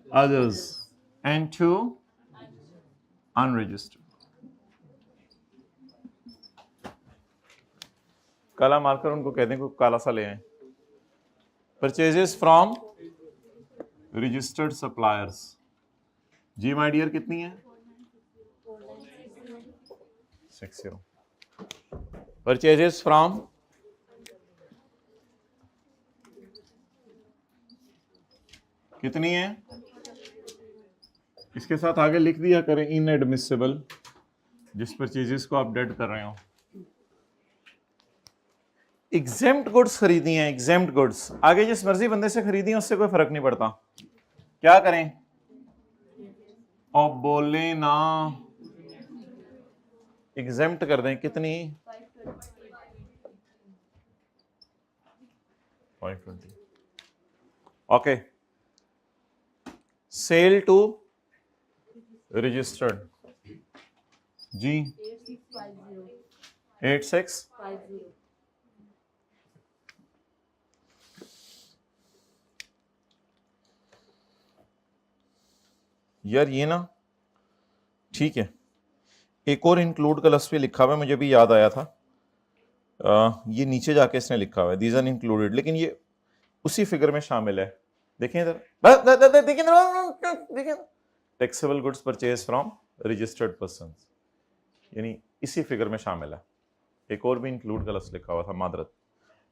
Speaker 1: others. And to unregistered. काला मार्कर उनको कह दें, को काला सा ले आए। परचेजेस फ्रॉम रजिस्टर्ड सप्लायर्स, जी माय डियर कितनी है? 60। परचेजेस फ्रॉम कितनी है? इसके साथ आगे लिख दिया करें इनएडमिसिबल, जिस परचेजेस को आप डेड कर रहे हो। एग्जेम्प्ट गुड्स खरीदी हैं, एग्जेम्प्ट गुड्स आगे जिस मर्जी बंदे से खरीदी हैं उससे कोई फर्क नहीं पड़ता, क्या करें? और बोले ना एग्जेम्प्ट कर दें। कितनी? 520। ओके, सेल टू रजिस्टर्ड जी 8650। यार ये ना ठीक है, एक और इंक्लूड का लफ्ज़ पे लिखा हुआ है, मुझे भी याद आया था। ये नीचे जाके इसने लिखा हुआ है दीज आर इंक्लूडेड, लेकिन ये उसी फिगर में शामिल है। देखें इधर, देखें taxable goods purchase from registered person, यानी इसी फिगर में शामिल है। एक और भी इंक्लूड का लफ्ज़ लिखा हुआ था, मादरत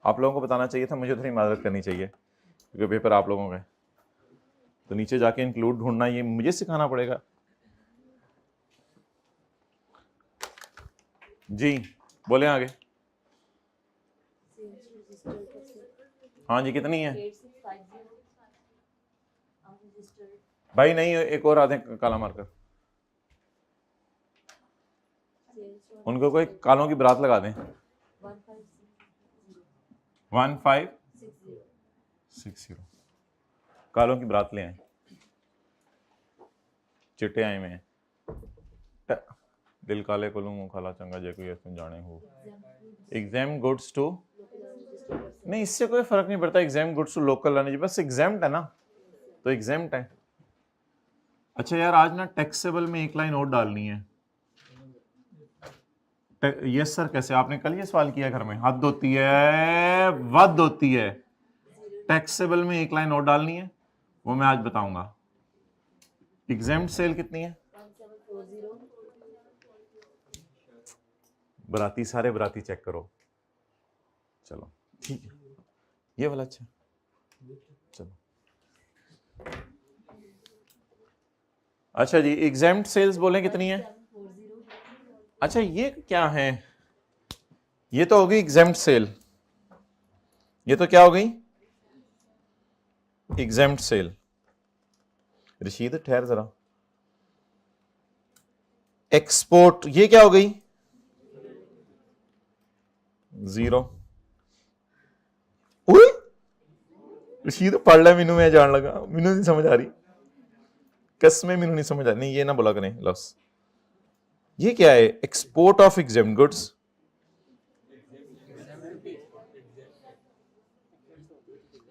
Speaker 1: आप लोगों को बताना चाहिए था, मुझे थोड़ी मादरत करनी चाहिए क्योंकि पेपर आप लोगों का है, तो नीचे जाके इंक्लूड ढूंढना ये मुझे सिखाना पड़ेगा जी। बोले आगे। हाँ जी, कितनी है भाई? नहीं, एक और आधे काला मार्कर, उनको कोई कालों की बरात लगा दें। 1560 कालों की बरात ले आए, चिट्टे आए में दिल काले को लूं खाला चंगा जे कोई ऐसे जाने हो। एग्जाम गुड्स टू, नहीं इससे कोई फर्क नहीं पड़ता, एग्जाम गुड्स टू लोकल लाने जी, बस एग्जाम्प्ट है ना, तो एग्जाम्प्ट है। अच्छा यार, आज ना टैक्सेबल में एक लाइन और डालनी है। यस सर, कैसे? आपने कल ये सवाल किया घर में, हद होती है वद होती है। टैक्सेबल में एक लाइन और डालनी है, वो मैं आज बताऊंगा। एग्जाम्प्ट सेल कितनी है? बराती, सारे बराती चेक करो, चलो ठीक है, ये वाला अच्छा, चलो अच्छा जी। एग्जाम्प्ट सेल्स बोले कितनी है? अच्छा ये क्या है? ये तो हो गई एग्जाम्प्ट सेल, ये तो क्या हो गई? Exempt cell. रशीद ठहर जरा, एक्सपोर्ट ये क्या हो गई? 0। रशीद पढ़ ला, मीनू मैं जान लगा, मीनू नहीं समझ आ रही, कसमें मीनू नहीं समझ आ रही। नहीं ये ना बोला करें लफ्ज, ये क्या है? Export of exempt goods.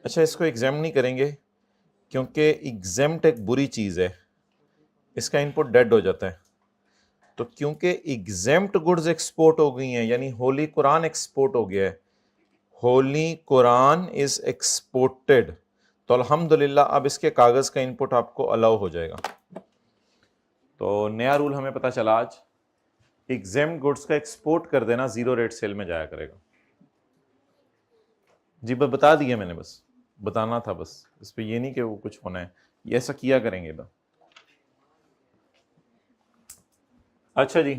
Speaker 1: अच्छा इसको एग्जाम नहीं करेंगे क्योंकि एग्जाम्प्ट एक बुरी चीज है, इसका इनपुट डेड हो जाता है। तो क्योंकि एग्जाम्प्ट गुड्स एक्सपोर्ट हो गई हैं, यानी होली कुरान एक्सपोर्ट हो गया है, होली कुरान इज एक्सपोर्टेड, तो अल्हम्दुलिल्लाह अब इसके कागज का इनपुट आपको अलाउ हो जाएगा। तो नया रूल हमें पता चला आज, एग्जाम्प्ट गुड्स का एक्सपोर्ट कर देना 0 रेट सेल में जाया करेगा जी। बता दिया मैंने, बस बताना था, बस इस पे ये नहीं कि वो कुछ होना है, ये ऐसा किया करेंगे बस। अच्छा जी,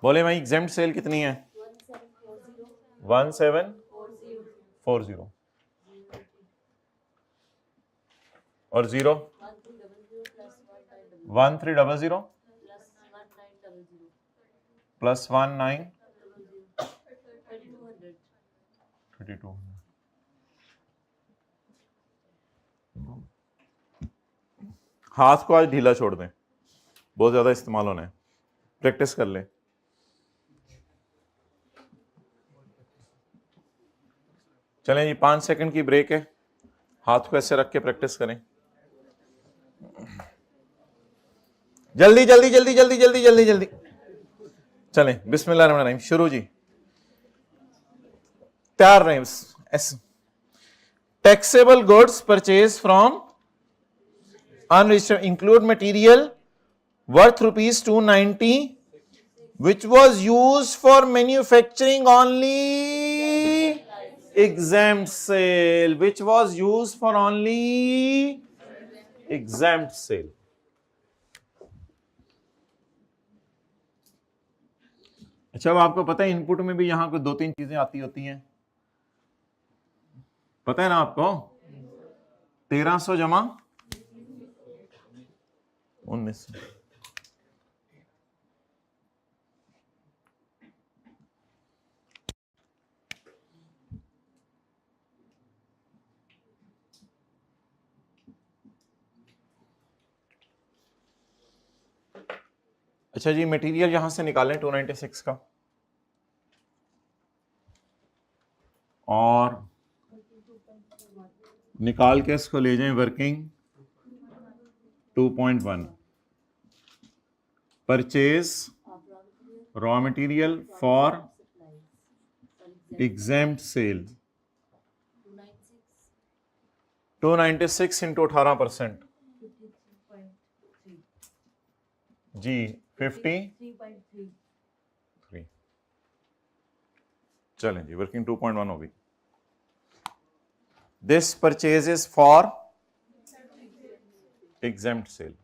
Speaker 1: बोले भाई एग्जाम्प्ट सेल कितनी है? 1740 और 0 1300 प्लस 3200। हाथ को आज ढीला छोड़ दें, बहुत ज्यादा इस्तेमाल होना है, प्रैक्टिस कर लें। चलें जी, 5 सेकंड की ब्रेक है, हाथ को ऐसे रख के प्रैक्टिस करें। जल्दी जल्दी जल्दी जल्दी जल्दी जल्दी जल्दी चलें, बिस्मिल्लाहिर्रहमानिर्रहीम, शुरू जी, तैयार रहें। Taxable goods purchase from unregistered include material worth ₹290 which was used for manufacturing only exempt sale which was used for only exempt sale. अच्छा, अब आपको पता है इनपुट में भी यहां को 2-3 चीजें आती होती हैं, पता है ना आपको? 1300 जमा 1900। अच्छा जी, मटेरियल यहां से निकालें 296 का, और निकाल के इसको ले जाएं working 2.1, purchase raw material for exempt sale 296 into 18% जी 53। चलें जी, वर्किंग 2.1 होगी। This purchase is for exempt sale.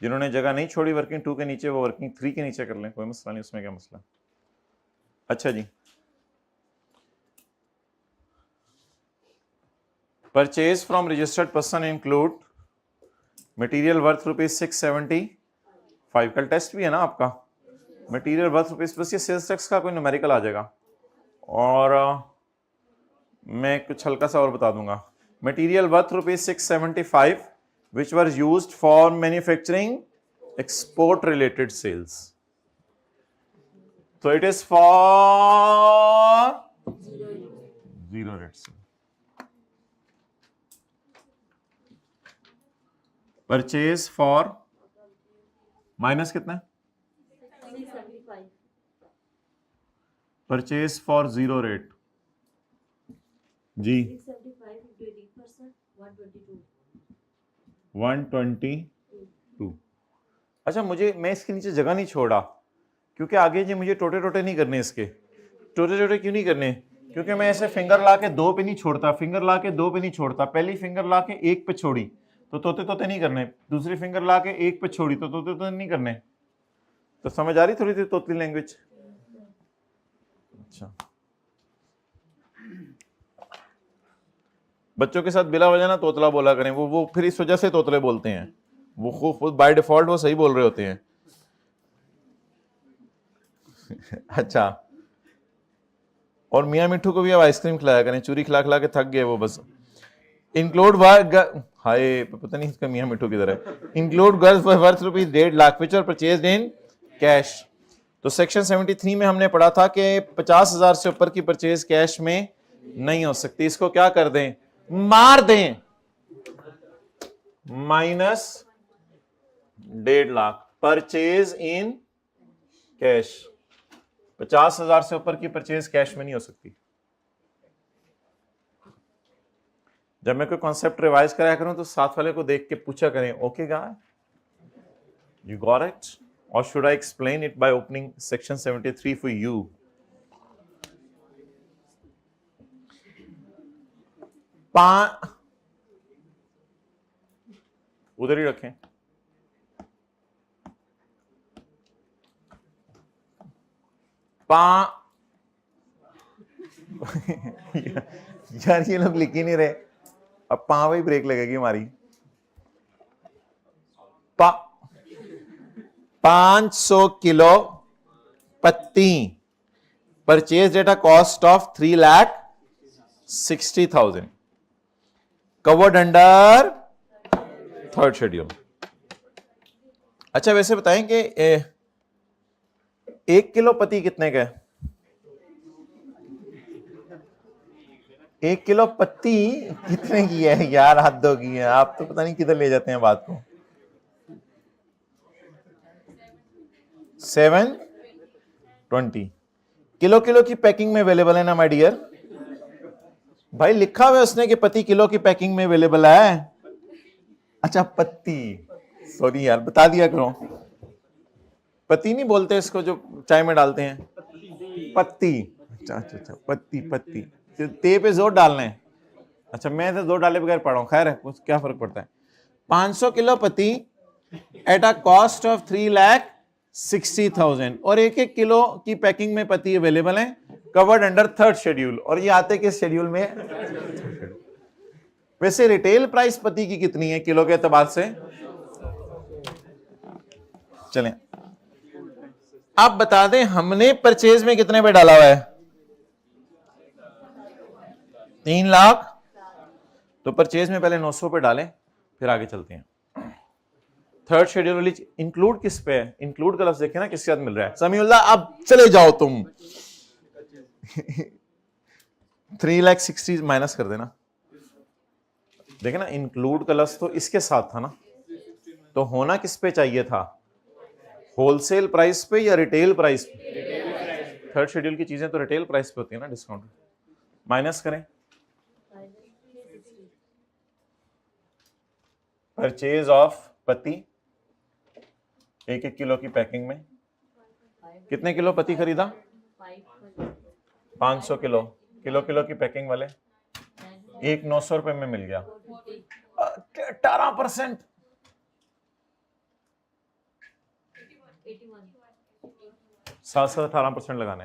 Speaker 1: जिन्होंने जगह नहीं छोड़ी वर्किंग 2 के नीचे, वो वर्किंग 3 के नीचे कर लें, कोई मसला नहीं, उसमें क्या मसला। अच्छा जी, purchase from registered person include material worth ₹675। कल टेस्ट भी है ना आपका, मटेरियल वर्थ रुपीज, बस ये सेल्स टैक्स का कोई न्यूमेरिकल आ जाएगा, और मैं कुछ हल्का सा और बता दूंगा। Material worth ₹675 which were used for manufacturing export related sales, so it is for zero rate sale। Purchase for minus कितना है, परचेज फॉर जीरो रेट जी 122। अच्छा, मैं इसके नीचे जगह नहीं छोड़ा क्योंकि आगे जी मुझे टोटे टोटे नहीं करने, इसके टोटे टोटे क्यों नहीं करने, क्योंकि मैं ऐसे फिंगर ला के 2 पे नहीं छोड़ता, फिंगर ला के 2 पे नहीं छोड़ता, पहली फिंगर ला के 1 पे छोड़ी तो तोते तोते नहीं करने, दूसरी फिंगर ला के 1 पे छोड़ी तो तोते तोते नहीं करने। तो समझ आ रही थोड़ी सी तोतली लैंग्वेज? अच्छा, बच्चों के साथ बिला वजह ना तोतला बोला करें, वो फिर इस वजह से तोतले बोलते हैं, वो खुद बाय डिफॉल्ट वो सही बोल रहे होते हैं। अच्छा, और मियाँ मिट्ठू को भी अब आइसक्रीम खिलाया करें, चूरी खिला खिला के थक गए वो बस। इंक्लूड हाय पता नहीं इसका मियाँ मिट्ठू किधर है। Include girls worth ₹1.5 lakh which are purchased in cash. तो सेक्शन 73 में हमने पढ़ा था कि 50,000 से ऊपर की परचेज कैश में नहीं हो सकती, इसको क्या कर दें, मार दें, -1.5 लाख परचेज इन कैश। 50,000 से ऊपर की परचेज कैश में नहीं हो सकती। जब मैं कोई कॉन्सेप्ट रिवाइज कराया करूं तो साथ वाले को देख के पूछा करें, okay guy you got it, और should I explain it by opening section 73 for you. उधर ही रखें। यार ये लोग लिख ही नहीं रहे, अब पां ही ब्रेक लगेगी हमारी। 500 किलो पत्ती, purchase data cost of 3,60,000, covered under third schedule. अच्छा, वैसे बताएं कि 1 किलो पत्ती कितने का है? 1 किलो पत्ती कितने की है यार, हद होगी है, आप तो पता नहीं किधर ले जाते हैं बात को। 720 किलो की पैकिंग में अवेलेबल है ना माय डियर भाई, लिखा हुआ है उसने कि पत्ती किलो की पैकिंग में अवेलेबल है। अच्छा पत्ती, सॉरी यार बता दिया करो, पत्ती नहीं बोलते इसको जो चाय में डालते हैं, पत्ती। अच्छा, पत्ती पत्ती, ते पे जोर डालना है। अच्छा, मैं तो 2 डाले बगैर पढ़ा हूं, खैर है, कुछ क्या फर्क पड़ता है। 500 किलो पत्ती एट अ कॉस्ट ऑफ 3,60,000 और 1-1 किलो की पैकिंग में पत्ती अवेलेबल है, कवर्ड अंडर 3rd शेड्यूल। और ये आते किस शेड्यूल में? वैसे रिटेल प्राइस पत्ती की कितनी है किलो के एतबार से? चलें, आप बता दें हमने परचेज में कितने पे डाला हुआ है? 3 लाख। तो परचेज में पहले 900 पे डालें, फिर आगे चलते हैं। 3rd शेड्यूल वाली इंक्लूड किस पे है? इंक्लूड का लफ्ज देखे ना किसके साथ मिल रहा है। समीउल्लाह, अब चले जाओ तुम। 3,60,000 माइनस कर देना, देखे ना, इंक्लूड का लफ्ज तो इसके साथ था ना, तो होना किस पे चाहिए था? होलसेल प्राइस पे या रिटेल प्राइस पे? 3rd शेड्यूल की चीजें तो रिटेल प्राइस पे होती है ना, डिस्काउंट। माइनस करें, परचेज ऑफ पत्ती 1-1 किलो की पैकिंग में, कितने किलो पत्ती खरीदा? 500 किलो, किलो किलो की पैकिंग वाले, एक 900 रुपए में मिल गया। 18%, 18% लगाने।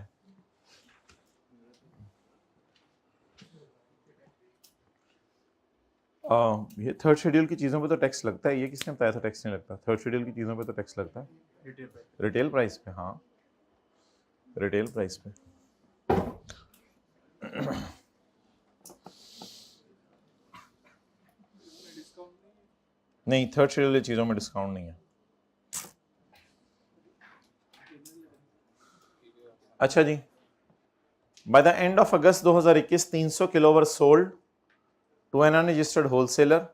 Speaker 1: ये 3rd शेड्यूल की चीजों पे तो टैक्स लगता है, ये किसने बताया था टैक्स नहीं लगता? 3rd शेड्यूल की चीजों पे तो टैक्स लगता है रिटेल प्राइस पे। हाँ, रिटेल प्राइस पे। नहीं, 3rd शेड्यूल की चीजों में डिस्काउंट नहीं है। अच्छा जी, by the end of August 2021 300 kilo were sold to an unregistered wholesaler,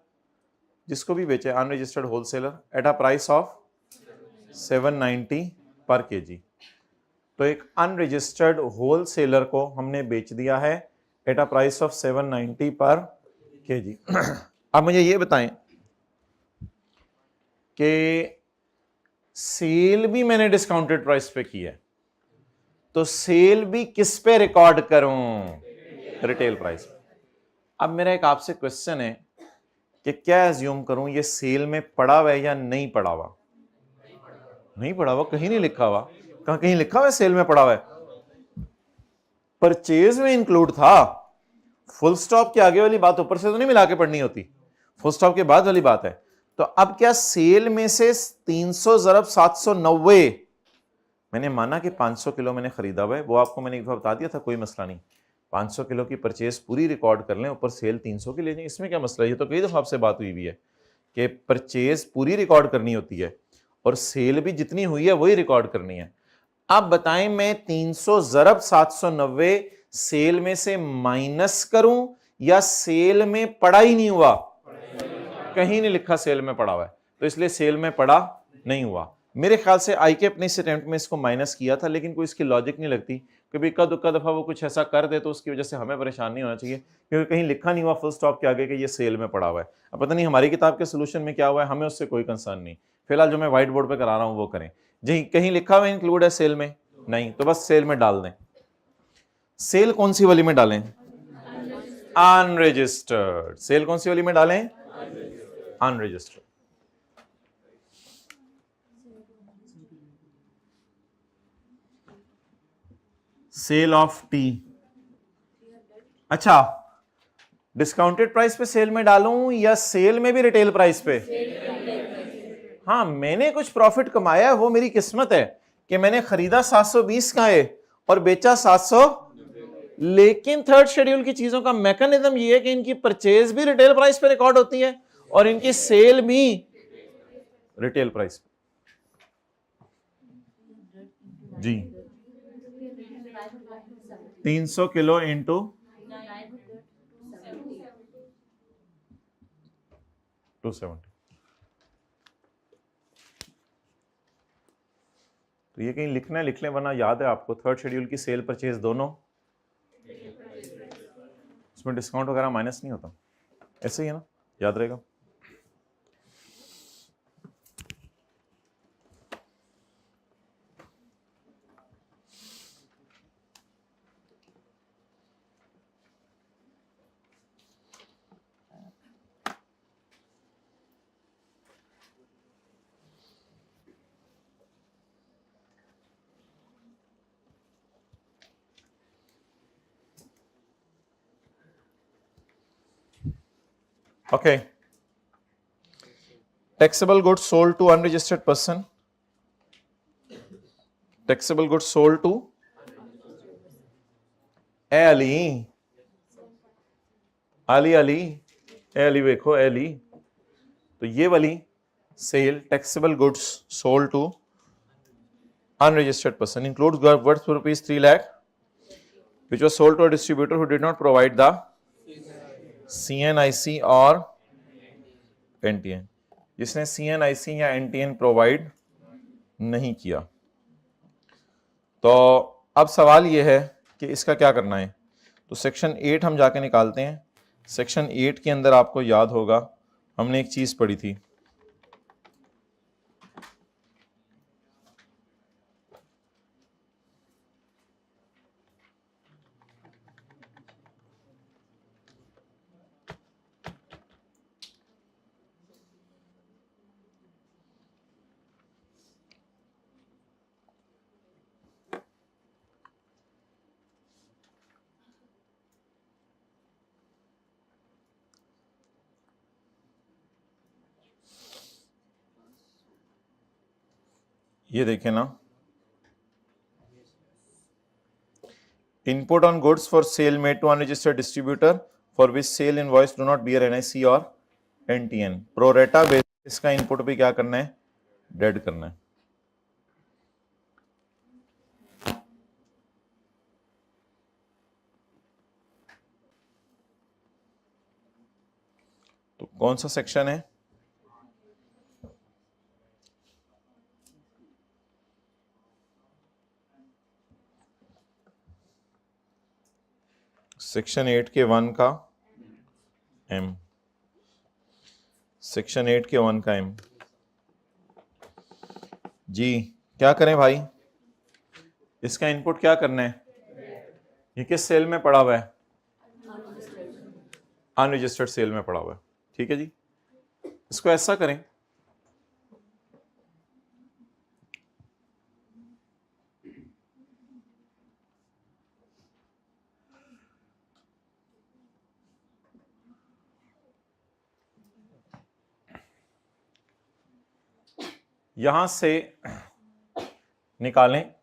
Speaker 1: जिसको भी बेचे unregistered wholesaler, at a price of 790 per KG. तो एक अनरजिस्टर्ड होलसेलर को हमने बेच दिया है eight a price of 790 per KG. अब मुझे ये बताएं कि सेल भी मैंने डिस्काउंटेड प्राइस पे की है, तो सेल भी किस पे रिकॉर्ड करूं? रिटेल प्राइस पे। अब मेरा एक आपसे क्वेश्चन है कि क्या एज्यूम करूं ये सेल में पड़ा हुआ है या नहीं पड़ा हुआ? नहीं पड़ा हुआ, कहीं नहीं लिखा हुआ। कहीं लिखा हुआ है सेल में पड़ा हुआ है? परचेज में इंक्लूड था। फुल स्टॉप के आगे वाली बात ऊपर से तो नहीं मिला के पढ़नी होती, फुल स्टॉप के बाद वाली बात है। तो अब क्या सेल में से 300 ज़रब 790, मैंने माना कि 500 किलो मैंने खरीदा हुआ है, वो आपको मैंने एक बार बता दिया था, कोई मसला नहीं। 500 किलो की परचेज पूरी रिकॉर्ड कर लें, ऊपर सेल 300 की ले जाएं, इसमें क्या मसला है? ये तो कई दफा आपसे बात हुई भी है कि परचेज पूरी रिकॉर्ड करनी होती है और सेल भी जितनी हुई है वही रिकॉर्ड करनी है। अब बताएं, मैं 300 ज़रब 790 सेल में से माइनस करूं या सेल में पड़ा ही नहीं हुआ? कहीं नहीं लिखा सेल में पड़ा हुआ है, तो इसलिए सेल में पड़ा नहीं हुआ। मेरे ख्याल से आई के अपने इस अटेम्प्ट में इसको माइनस किया था, लेकिन कोई इसकी लॉजिक नहीं लगती। कभी इक्का दफा वो कुछ ऐसा कर दे तो उसकी वजह से हमें परेशान नहीं होना चाहिए, क्योंकि कहीं लिखा नहीं हुआ फुल स्टॉप के आगे कि ये सेल में पड़ा हुआ है। अब पता नहीं हमारी किताब के सोल्यूशन में क्या हुआ है, हमें उससे कोई कंसर्न नहीं। फिलहाल जो मैं व्हाइट बोर्ड पे करा रहा हूं वो करें। जी, कहीं लिखा हुआ इंक्लूड है सेल में? नहीं, तो बस सेल में डाल दें। सेल कौन सी वाली में डालें? अनरजिस्टर्ड। सेल कौन सी वाली में डालें? अनरजिस्टर्ड। सेल ऑफ टी, अच्छा, डिस्काउंटेड प्राइस पे सेल में डालूं या सेल में भी रिटेल प्राइस पे? हाँ, मैंने कुछ प्रॉफिट कमाया है, वो मेरी किस्मत है कि मैंने खरीदा 720 का है और बेचा 700। लेकिन 3rd शेड्यूल की चीजों का मैकेनिज्म ये है कि इनकी परचेज भी रिटेल प्राइस पे रिकॉर्ड होती है और इनकी सेल भी रिटेल प्राइस पे। जी, 300 किलो इंटू 270। तो ये कहीं लिखना है, लिख लें, वरना याद है आपको 3rd शेड्यूल की सेल परचेज दोनों, उसमें डिस्काउंट वगैरह माइनस नहीं होता, ऐसे ही है ना, याद रहेगा। Okay, taxable goods sold to unregistered person, taxable goods sold to A Ali, Ali Ali, A Ali देखो, ए अली, तो ये वाली sale taxable goods sold to unregistered person includes worth rupees 3 lakh which was sold to a distributor who did not provide the CNIC और NTN, जिसने CNIC या NTN provide नहीं किया। तो अब सवाल यह है कि इसका क्या करना है। तो सेक्शन 8 हम जाके निकालते हैं। सेक्शन 8 के अंदर आपको याद होगा हमने एक चीज पढ़ी थी, ये देखें ना, input on goods for sale made to unregistered distributor for which sale invoice do not bear NIC और NTN, प्रोरेटा बेसिस का इनपुट भी क्या करना है, डेड करना है। तो कौन सा सेक्शन है, सेक्शन 8 के 1 का M, सेक्शन 8 के 1 का M। जी क्या करें भाई, इसका इनपुट क्या करना है, ये किस सेल में पड़ा हुआ है, अनरजिस्टर्ड सेल में पड़ा हुआ है। ठीक है जी, इसको ऐसा करें, यहां से निकालें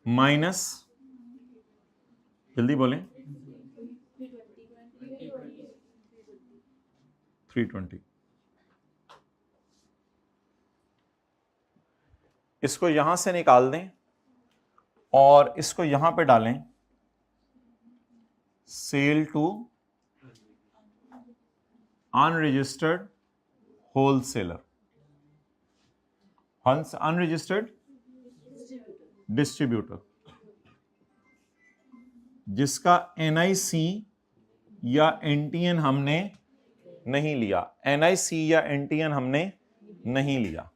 Speaker 1: माइनस, जल्दी बोलें, 320, इसको यहां से निकाल दें और इसको यहां पे डालें, sale to unregistered wholesaler, unregistered distributor, जिसका NIC या NTN हमने नहीं लिया, NIC या NTN हमने नहीं लिया,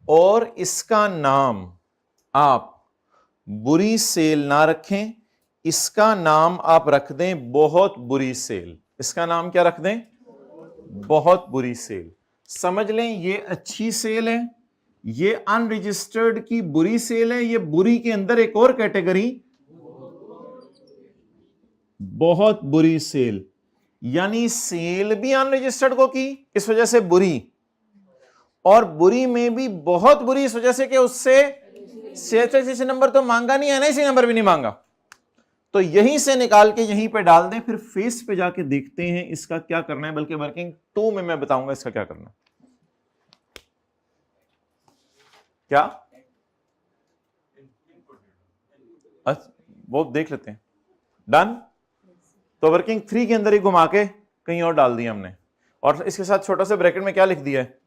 Speaker 1: और इसका नाम आप बुरी सेल ना रखें, इसका नाम आप रख दें बहुत बुरी सेल। इसका नाम क्या रख दें, बहुत बुरी सेल। समझ लें ये अच्छी सेल है, ये अनरजिस्टर्ड की बुरी सेल है, ये बुरी के अंदर एक और कैटेगरी बहुत बुरी सेल, यानी सेल भी अनरजिस्टर्ड को की इस वजह से बुरी, और बुरी में भी बहुत बुरी इस वजह से कि उससे सेल्स नंबर तो मांगा नहीं, NIC नंबर भी नहीं मांगा। तो यहीं से निकाल के यहीं पे डाल दें, फिर फेस पे जाके देखते हैं इसका क्या करना है, बल्कि वर्किंग 2 में मैं बताऊंगा इसका क्या करना है। क्या वो देख लेते हैं, डन। तो वर्किंग 3 के अंदर ही घुमा के कहीं और डाल दिया हमने, और इसके साथ छोटा सा ब्रैकेट में क्या लिख दिया है,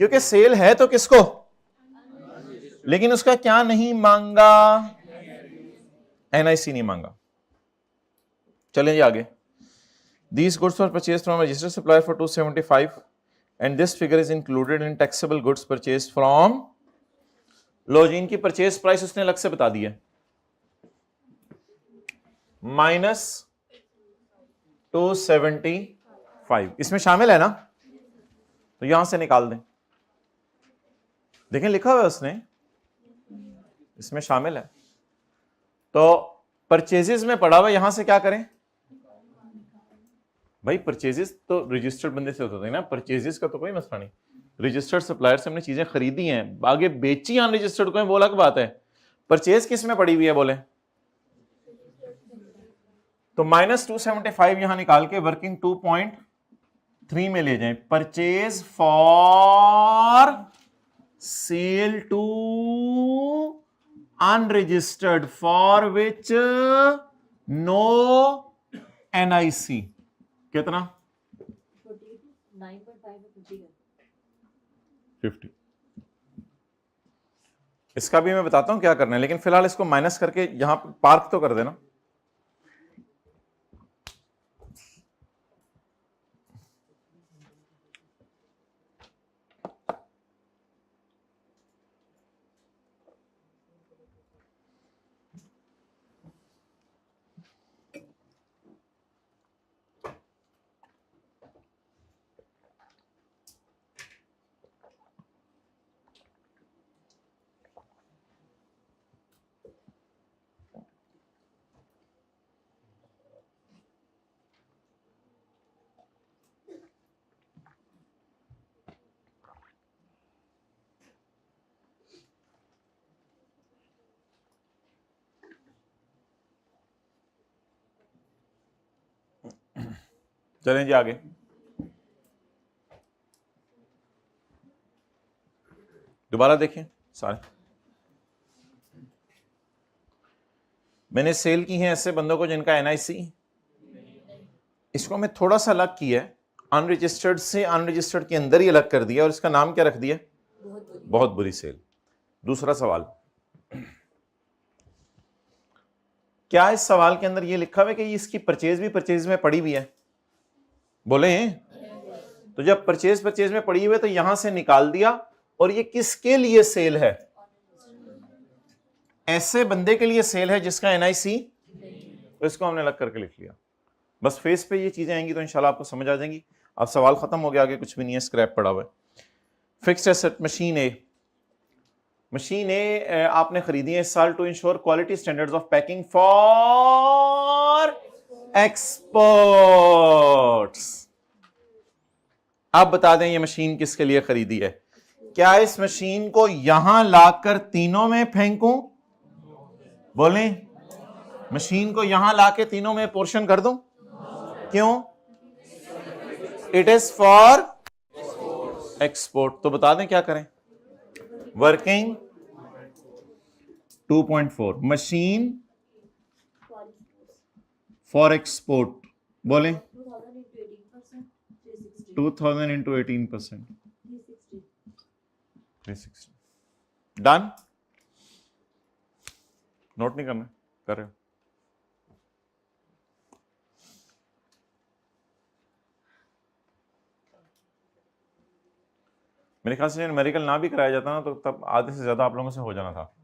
Speaker 1: क्योंकि सेल है तो किसको, लेकिन उसका क्या नहीं मांगा, NIC नहीं मांगा। चलें आगे। These goods were purchased from a registered supplier for 275 and this figure is included in taxable goods purchased from, लो जी इनकी परचेज प्राइस उसने अलग से बता दी है, -275, इसमें शामिल है ना, तो यहां से निकाल दें। देखें लिखा हुआ है उसने, इसमें शामिल है, तो परचेजेस में पड़ा हुआ, यहां से क्या करें, भाई परचेजेस तो रजिस्टर्ड बंदे से होते हैं ना, परचेजेस का तो कोई मसला नहीं। रजिस्टर्ड सप्लायर से हमने चीजें खरीदी हैं, आगे बेची अनरजिस्टर्ड को है, वो अलग बात है। परचेज किस में पड़ी हुई है बोले? तो -275 यहां निकाल के वर्किंग 2.3 में ले जाएं। Purchase for sale to unregistered for which no NIC कितना? 50। इसका भी मैं बताता हूं क्या करना है, लेकिन फिलहाल इसको माइनस करके यहां पार्क तो कर देना। चलें जी आगे। दोबारा देखें सारे। मैंने सेल की है ऐसे बंदों को जिनका NIC, इसको मैं थोड़ा सा अलग किया है, अनरजिस्टर्ड से अनरजिस्टर्ड के अंदर ही अलग कर दिया और इसका नाम क्या रख दिया? बहुत बुरी सेल। दूसरा सवाल, क्या इस सवाल के अंदर ये लिखा हुआ है कि इसकी परचेज भी परचेज में पड़ी हुई है? बोले हैं। तो जब परचेज में पड़ी हुई है तो यहां से निकाल दिया, और ये किसके लिए सेल है? ऐसे बंदे के लिए सेल है जिसका NIC, तो इसको हमने अलग करके लिख लिया। बस फेस पे ये चीजें आएंगी तो इंशाल्लाह आपको समझ आ जाएंगी। अब सवाल खत्म हो गया, आगे कुछ भी नहीं है, स्क्रैप पड़ा हुआ है। Fixed asset machine A. Machine A आपने खरीदी है इस साल to ensure quality standards of packing for exports. आप बता दें ये मशीन किसके लिए खरीदी है? क्या इस मशीन को यहां लाकर तीनों में फेंकूं? बोलें। मशीन को यहां लाके तीनों में पोर्शन कर दूं? क्यों? It is for export. तो बता दें क्या करें? Working 2.4 machine for export. बोले 2000 into 18%, 360। डन? नोट नहीं करना? कर रहे हो? मेरे ख्याल से न्यूमेरिकल ना भी कराया जाता ना तो तब आधे से ज्यादा आप लोगों से हो जाना था।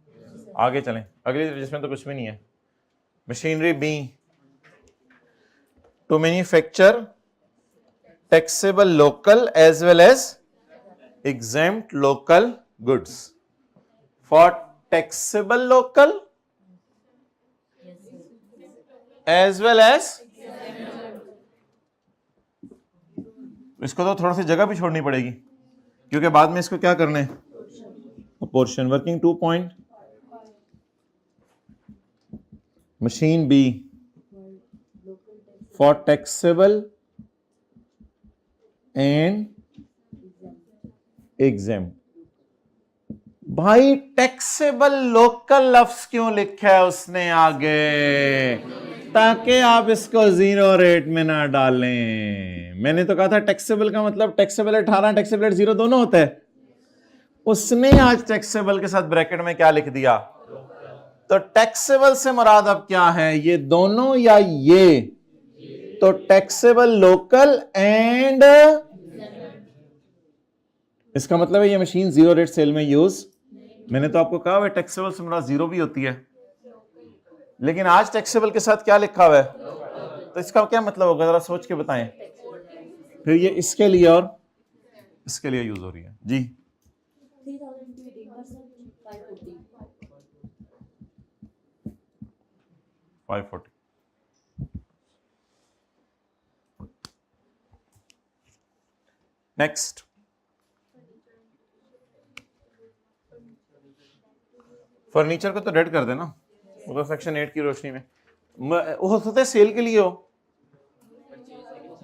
Speaker 1: आगे चलें, अगली जिसमें तो कुछ भी नहीं है। Machinery B to manufacture taxable local as well as exempt local goods. For taxable local as well as, इसको तो थोड़ा सी जगह भी छोड़नी पड़ेगी क्योंकि बाद में इसको क्या करना है? Portion. Working 2 point machine B for taxable and exempt. भाई टैक्सेबल लोकल लफ्ज क्यों लिखा है उसने आगे? ताकि आप इसको 0 रेट में ना डालें। मैंने तो कहा था टैक्सेबल का मतलब टैक्सेबल 18 टैक्सेबल 0 दोनों होता है। उसने आज टैक्सेबल के साथ ब्रैकेट में क्या लिख दिया? तो टैक्सेबल से मुराद अब क्या है? ये दोनों या ये? तो टैक्सेबल लोकल एंड, इसका मतलब है ये मशीन 0 रेट सेल में यूज। मैंने तो आपको कहा है टैक्सेबल से मुराद 0 भी होती है, लेकिन आज टैक्सेबल के साथ क्या लिखा हुआ है? तो इसका क्या मतलब होगा जरा सोच के बताएं। फिर ये इसके लिए और इसके लिए यूज हो रही है जी। 540। नेक्स्ट, फर्नीचर को तो डेड कर देना, वो तो सेक्शन 8 की रोशनी में वो हो सकता है सेल के लिए हो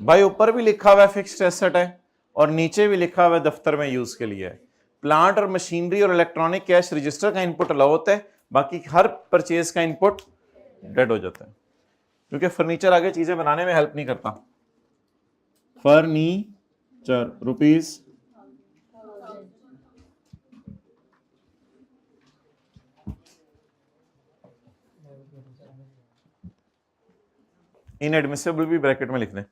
Speaker 1: भाई, ऊपर भी लिखा हुआ है फिक्स्ड एसेट है और नीचे भी लिखा हुआ है दफ्तर में यूज के लिए है। प्लांट और मशीनरी और इलेक्ट्रॉनिक कैश रजिस्टर का इनपुट अलाउ होता है, बाकी हर परचेज का इनपुट डेड हो जाता है, क्योंकि फर्नीचर आगे चीजें बनाने में हेल्प नहीं करता। फर्नीचर रुपीज इनएडमिसिबल भी ब्रैकेट में लिख दें।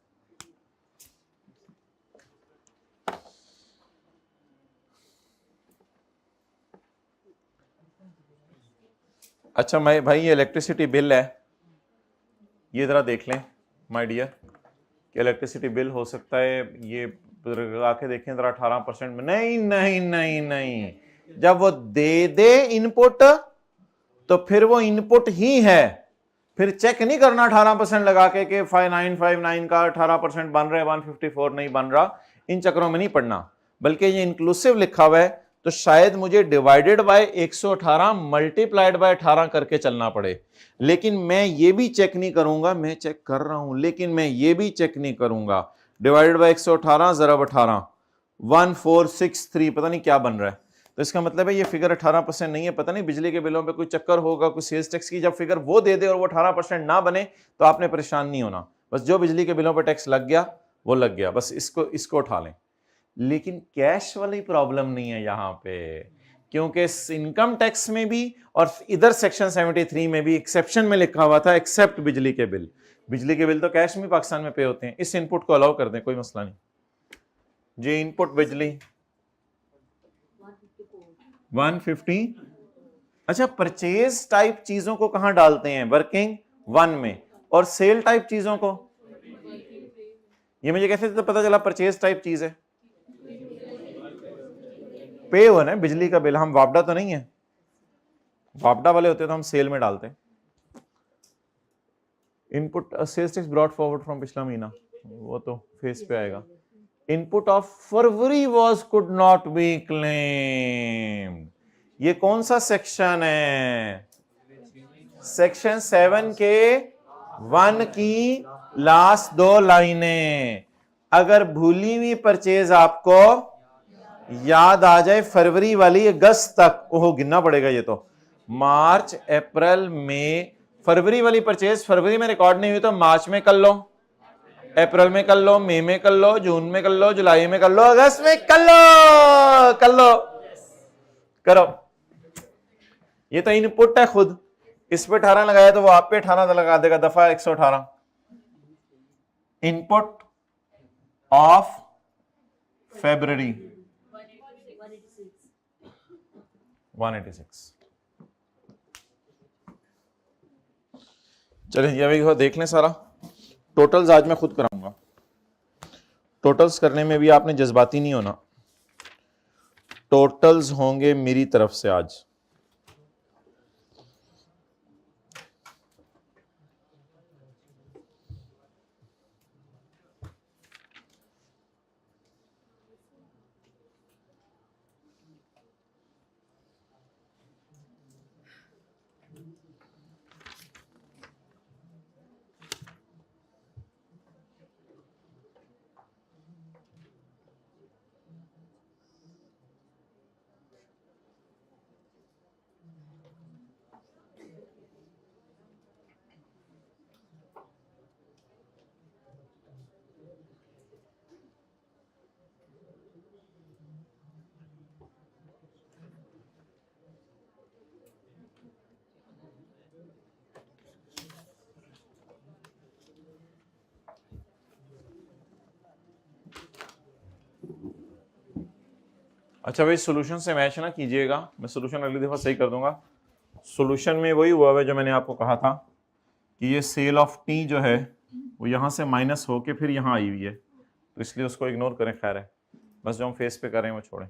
Speaker 1: अच्छा भाई ये इलेक्ट्रिसिटी बिल है, ये जरा देख लें माय डियर कि इलेक्ट्रिसिटी बिल हो सकता है, ये लगा के देखें जरा 18% में। नहीं नहीं नहीं नहीं, जब वो दे दे इनपुट तो फिर वो इनपुट ही है, फिर चेक नहीं करना 18% लगा के कि 5959 का 18% बन रहा है 154 नहीं बन रहा, इन चक्करों में नहीं पड़ना, बल्कि ये इंक्लूसिव लिखा हुआ है तो शायद मुझे डिवाइडेड बाय 118 मल्टीप्लाइड बाय 18 करके चलना पड़े, लेकिन मैं ये भी चेक नहीं करूंगा, मैं चेक कर रहा हूं लेकिन मैं ये भी चेक नहीं करूंगा डिवाइडेड बाय 118 ज़रब 18 1463 पता नहीं क्या बन रहा है। तो इसका मतलब है ये फिगर 18% नहीं है। पता नहीं बिजली के बिलों पे कोई चक्कर होगा, कोई सेल्स टैक्स की, जब फिगर वो दे दे और वो 18% ना बने तो आपने परेशान नहीं होना, बस जो बिजली के बिलों पे टैक्स लग गया वो लग गया, बस इसको उठा लें। लेकिन कैश वाली प्रॉब्लम नहीं है यहां पे, क्योंकि इनकम टैक्स में भी और इधर सेक्शन 73 में भी एक्सेप्शन में लिखा हुआ था एक्सेप्ट बिजली के बिल। बिजली के बिल तो कैश में पाकिस्तान में पे होते हैं, इस इनपुट को अलाउ कर दें, कोई मसला नहीं जी। इनपुट बिजली 150। अच्छा, परचेज टाइप चीजों को कहां डालते हैं? वर्किंग 1 में, और सेल टाइप चीजों को ये मुझे कैसे तो पता चला परचेज टाइप चीज है? पे हो ना बिजली का बिल, हम वापडा तो नहीं है, वापडा वाले होते तो हम सेल में डालते। Input sales tax brought forward from पिछला महीना, वो तो फेस पे आएगा। Input of February was could not be claimed, ये कौन सा सेक्शन है? सेक्शन 7 के 1 की लास्ट 2 लाइनें। अगर भूली हुई परचेज आपको याद आ जाए फरवरी वाली, अगस्त तक ओहो गिनना पड़ेगा, ये तो मार्च अप्रैल मई, फरवरी वाली परचेज फरवरी में रिकॉर्ड नहीं हुई तो मार्च में कर लो, अप्रैल में कर लो, मई में कर लो, जून में कर लो, जुलाई में कर लो, अगस्त में कर लो करो। ये तो इनपुट है खुद, इस पे 18 लगाया तो वो आप पे 18 लगा देगा, दफा 118। इनपुट ऑफ फरवरी 186। चलिए ये भी देख लें सारा। टोटल्स आज मैं खुद कराऊंगा, टोटल्स करने में भी आपने जज्बाती नहीं होना, टोटल्स होंगे मेरी तरफ से आज। अच्छा भाई, सॉल्यूशन से मैच ना कीजिएगा, मैं सॉल्यूशन अगली दफा सही कर दूंगा। सॉल्यूशन में वही हुआ है जो मैंने आपको कहा था कि ये सेल ऑफ टी जो है वो यहाँ से माइनस होके फिर यहाँ आई हुई है, तो इसलिए उसको इग्नोर करें। खैर है, बस जो हम फेस पे कर रहे हैं वो छोड़ें,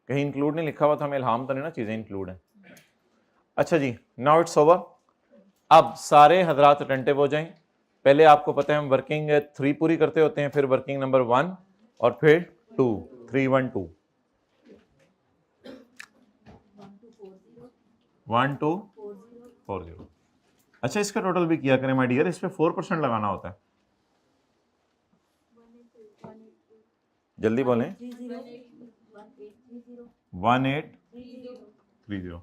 Speaker 1: कहीं इंक्लूड नहीं लिखा हुआ था, हमें इल्हाम तो नहीं ना चीज़ें इंक्लूड हैं। अच्छा जी, नाउ इट्स ओवर। अब सारे हजरात अटेंटिव हो जाएं। पहले आपको पता है हम वर्किंग 3 पूरी करते होते हैं, फिर वर्किंग नंबर 1 और फिर 2। 312 1240। अच्छा, इसका टोटल भी किया करें माय डियर, इस पे 4% लगाना होता है। जल्दी बोलें। 1830।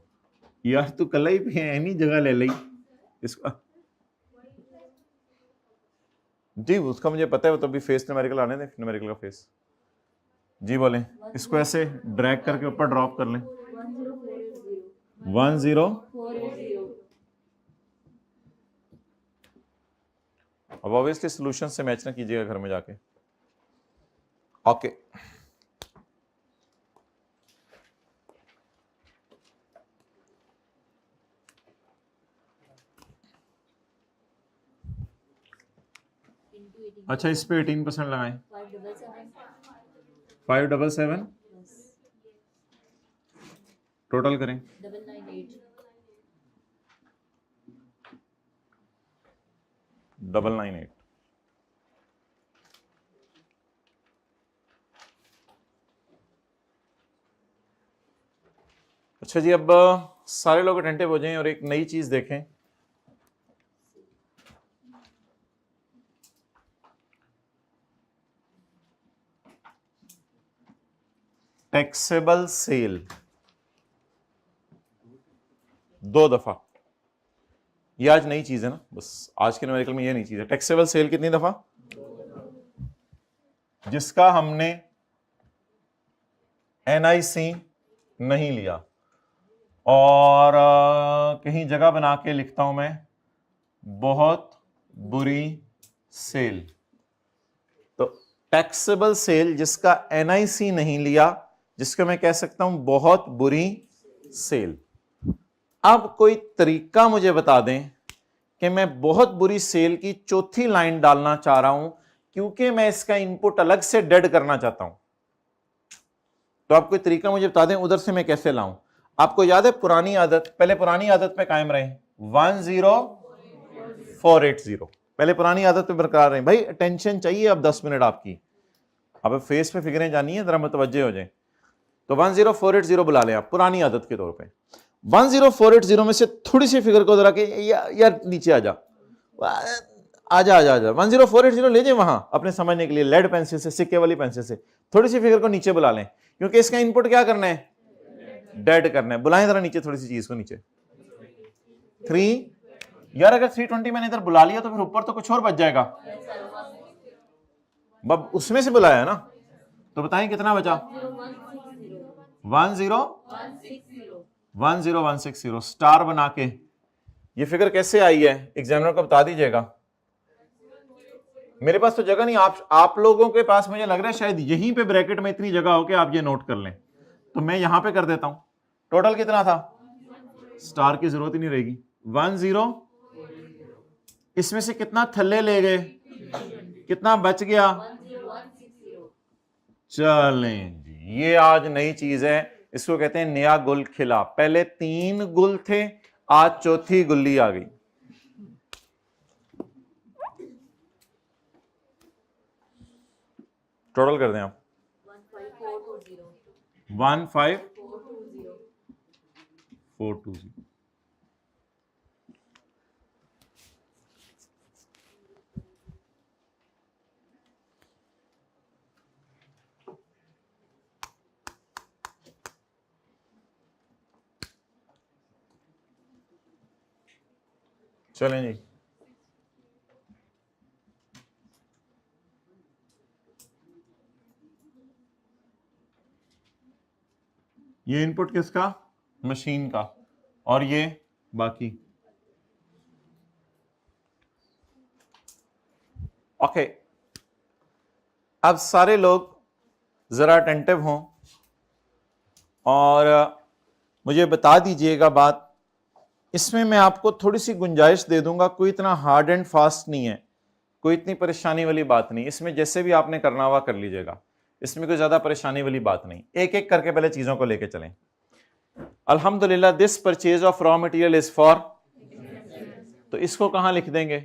Speaker 1: यार तू कल ही पे एनी जगह ले ली इसका। जी उसका मुझे पता है, वो तो अभी फेस न्यूमेरिकल आने दे, न्यूमेरिकल का फेस। जी बोलें, इसको ऐसे ड्रैग करके ऊपर ड्रॉप कर लें। 10480। अब ऑब्वियसली सॉल्यूशन से मैच ना कीजिएगा घर में जाके। ओके अच्छा, इस पे 18% लगाएं। 577 टोटल करें। 998। अच्छा जी, अब सारे लोग अटेंटिव हो जाएं और एक नई चीज देखें। टैक्सेबल सेल 2 दफा, ये आज नई चीज है ना, बस आज के न्यूमेरिकल में ये नई चीज है। टैक्सेबल सेल कितनी दफा? जिसका हमने एनआईसी नहीं लिया, और कहीं जगह बना के लिखता हूं मैं, बहुत बुरी सेल। तो टैक्सेबल सेल जिसका एनआईसी नहीं लिया, जिसको मैं कह सकता हूं बहुत बुरी सेल। अब कोई तरीका मुझे बता दें कि मैं बहुत बुरी सेल की चौथी लाइन डालना चाह रहा हूं, क्योंकि मैं इसका इनपुट अलग से डेड करना चाहता हूं। तो आप कोई तरीका मुझे बता दें, उधर से मैं कैसे लाऊं। आपको याद है पुरानी आदत, पहले पुरानी आदत पे कायम रहे, 10480, पहले पुरानी आदत पे बरकरार रहे। भाई अटेंशन चाहिए अब 10 मिनट आपकी, अब फेस पे फिगरें जानी है, जरा मुतवज्जे हो जाए। तो 10480 बुला लें आप पुरानी आदत के तौर पे। 10480 में से थोड़ी सी फिगर को जरा के यार नीचे आ जा, आजा आजा आजा 10480 ले जाए वहां अपने समझने के लिए, लेड पेंसिल से, सिक्के वाली पेंसिल से थोड़ी सी फिगर को नीचे बुला लें, क्योंकि इसका इनपुट क्या करना है, डेड करना है। बुलाएं जरा नीचे थोड़ी सी चीज को, नीचे 3। यार अगर 320 मैंने इधर बुला लिया तो फिर ऊपर तो कुछ और बच जाएगा, बब उसमें से बुलाया ना, तो बताएं कितना बचा? 10160 स्टार बना के। ये फिगर कैसे आई है एग्जामिनर को बता दीजिएगा। मेरे पास तो जगह नहीं, आप लोगों के पास मुझे लग रहा है शायद यहीं पे ब्रैकेट में इतनी जगह हो कि आप ये नोट कर लें, तो मैं यहां पे कर देता हूं। टोटल कितना था? स्टार की जरूरत ही नहीं रहेगी। 10, इसमें से कितना थल्ले ले गए, कितना बच गया? चलें जी, ये आज नई चीज है, इसको कहते हैं नया गुल खिला। पहले 3 गुल थे, आज चौथी गुल्ली आ गई। टोटल कर दें आप। 15420। चलें जी, ये इनपुट किसका? मशीन का, और ये बाकी। ओके, अब सारे लोग जरा अटेंटिव हों और मुझे बता दीजिएगा बात। इसमें मैं आपको थोड़ी सी गुंजाइश दे दूंगा, कोई इतना हार्ड एंड फास्ट नहीं है, कोई इतनी परेशानी वाली बात नहीं। इसमें जैसे भी आपने करना हुआ कर लीजिएगा, इसमें कोई ज्यादा परेशानी वाली बात नहीं। एक एक करके पहले चीजों को लेके चलें। अल्हम्दुलिल्लाह this purchase of raw material is for, तो इसको कहां लिख देंगे?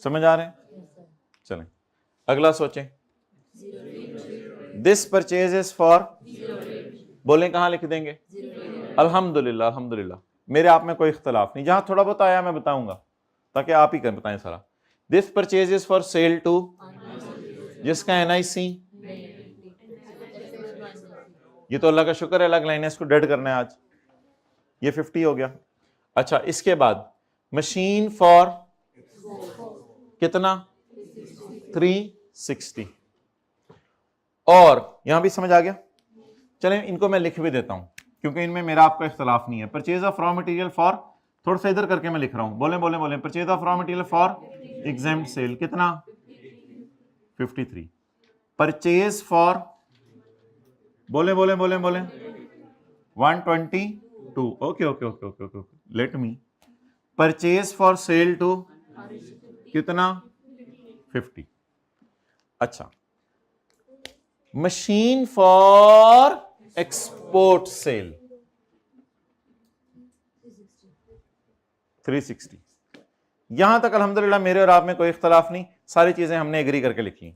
Speaker 1: समझ आ रहे हैं? चलें अगला सोचें। दिस परचेज इज फॉर, बोलें कहां लिख देंगे? अल्हम्दुलिल्लाह, अल्हम्दुलिल्लाह, मेरे आप में कोई इख्तलाफ नहीं, जहां थोड़ा बहुत आया मैं बताऊंगा ताकि आप ही कर बताएं सारा। This purchase is for sale to, जिसका NIC, ये तो अल्लाह का शुक्र है, अलग लाइन है, इसको डेड करना है आज, ये 50 हो गया। अच्छा, इसके बाद मशीन फॉर कितना? 360, और यहां भी समझ आ गया? चलें इनको मैं लिख भी देता हूं क्योंकि इनमें मेरा आपका इख्तलाफ नहीं है। Purchase of raw material for, थोड़ा सा इधर करके मैं लिख रहा हूं, बोलें बोलें बोलें, purchase of raw material for exempt sale कितना? 53। परचेज फॉर, बोले बोले बोले बोले, 122। Okay okay okay okay okay, let me, purchase for sale to कितना? 50। अच्छा, मशीन फॉर एक्सपोर्ट सेल 360। यहां तक अल्हम्दुलिल्लाह मेरे और आप में कोई इख्तलाफ नहीं, सारी चीजें हमने एग्री करके लिखी।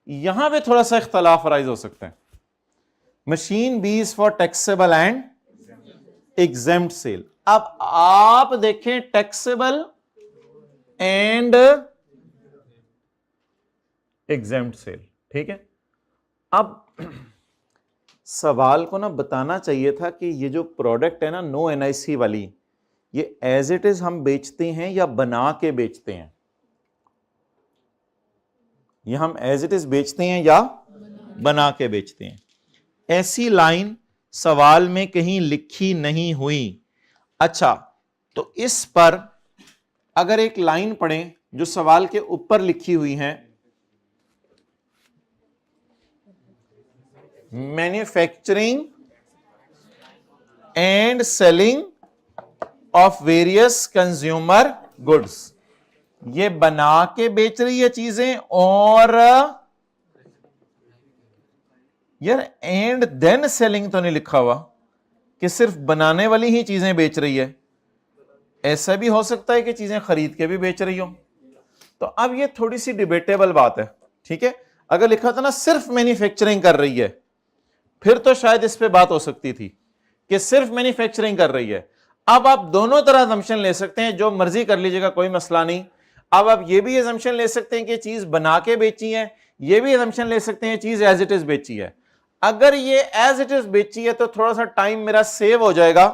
Speaker 1: यहां पे थोड़ा सा इख्तलाफ राइज हो सकता है। Machine B is for taxable and exempt sale. अब आप देखें टैक्सेबल एंड एग्जेम्प्ट सेल, ठीक है। अब सवाल को ना बताना चाहिए था कि ये जो प्रोडक्ट है ना नो NIC वाली, ये एज इट इज हम बेचते हैं या बना के बेचते हैं? ये हम एज इट इज बेचते हैं या बना के बेचते हैं? ऐसी लाइन सवाल में कहीं लिखी नहीं हुई। अच्छा, तो इस पर अगर एक लाइन पढ़ें जो सवाल के ऊपर लिखी हुई है, manufacturing and selling of various consumer goods, ये बना के बेच रही है चीजें, और यार एंड देन सेलिंग तो नहीं लिखा हुआ कि सिर्फ बनाने वाली ही चीजें बेच रही है। ऐसा भी हो सकता है कि चीजें खरीद के भी बेच रही हो। तो अब ये थोड़ी सी डिबेटेबल बात है, ठीक है। अगर लिखा था ना सिर्फ मैन्युफैक्चरिंग कर रही है, फिर तो शायद इस पे बात हो सकती थी कि सिर्फ मैन्युफैक्चरिंग कर रही है। अब आप दोनों तरह असम्पशन ले सकते हैं, जो मर्जी कर लीजिएगा, कोई मसला नहीं। अब आप ये भी असम्पशन ले सकते हैं कि चीज बना के बेची है, ये भी असम्पशन ले सकते हैं चीज एज इट इज बेची है। अगर ये एज इट इज बेची है तो थोड़ा सा टाइम मेरा सेव हो जाएगा,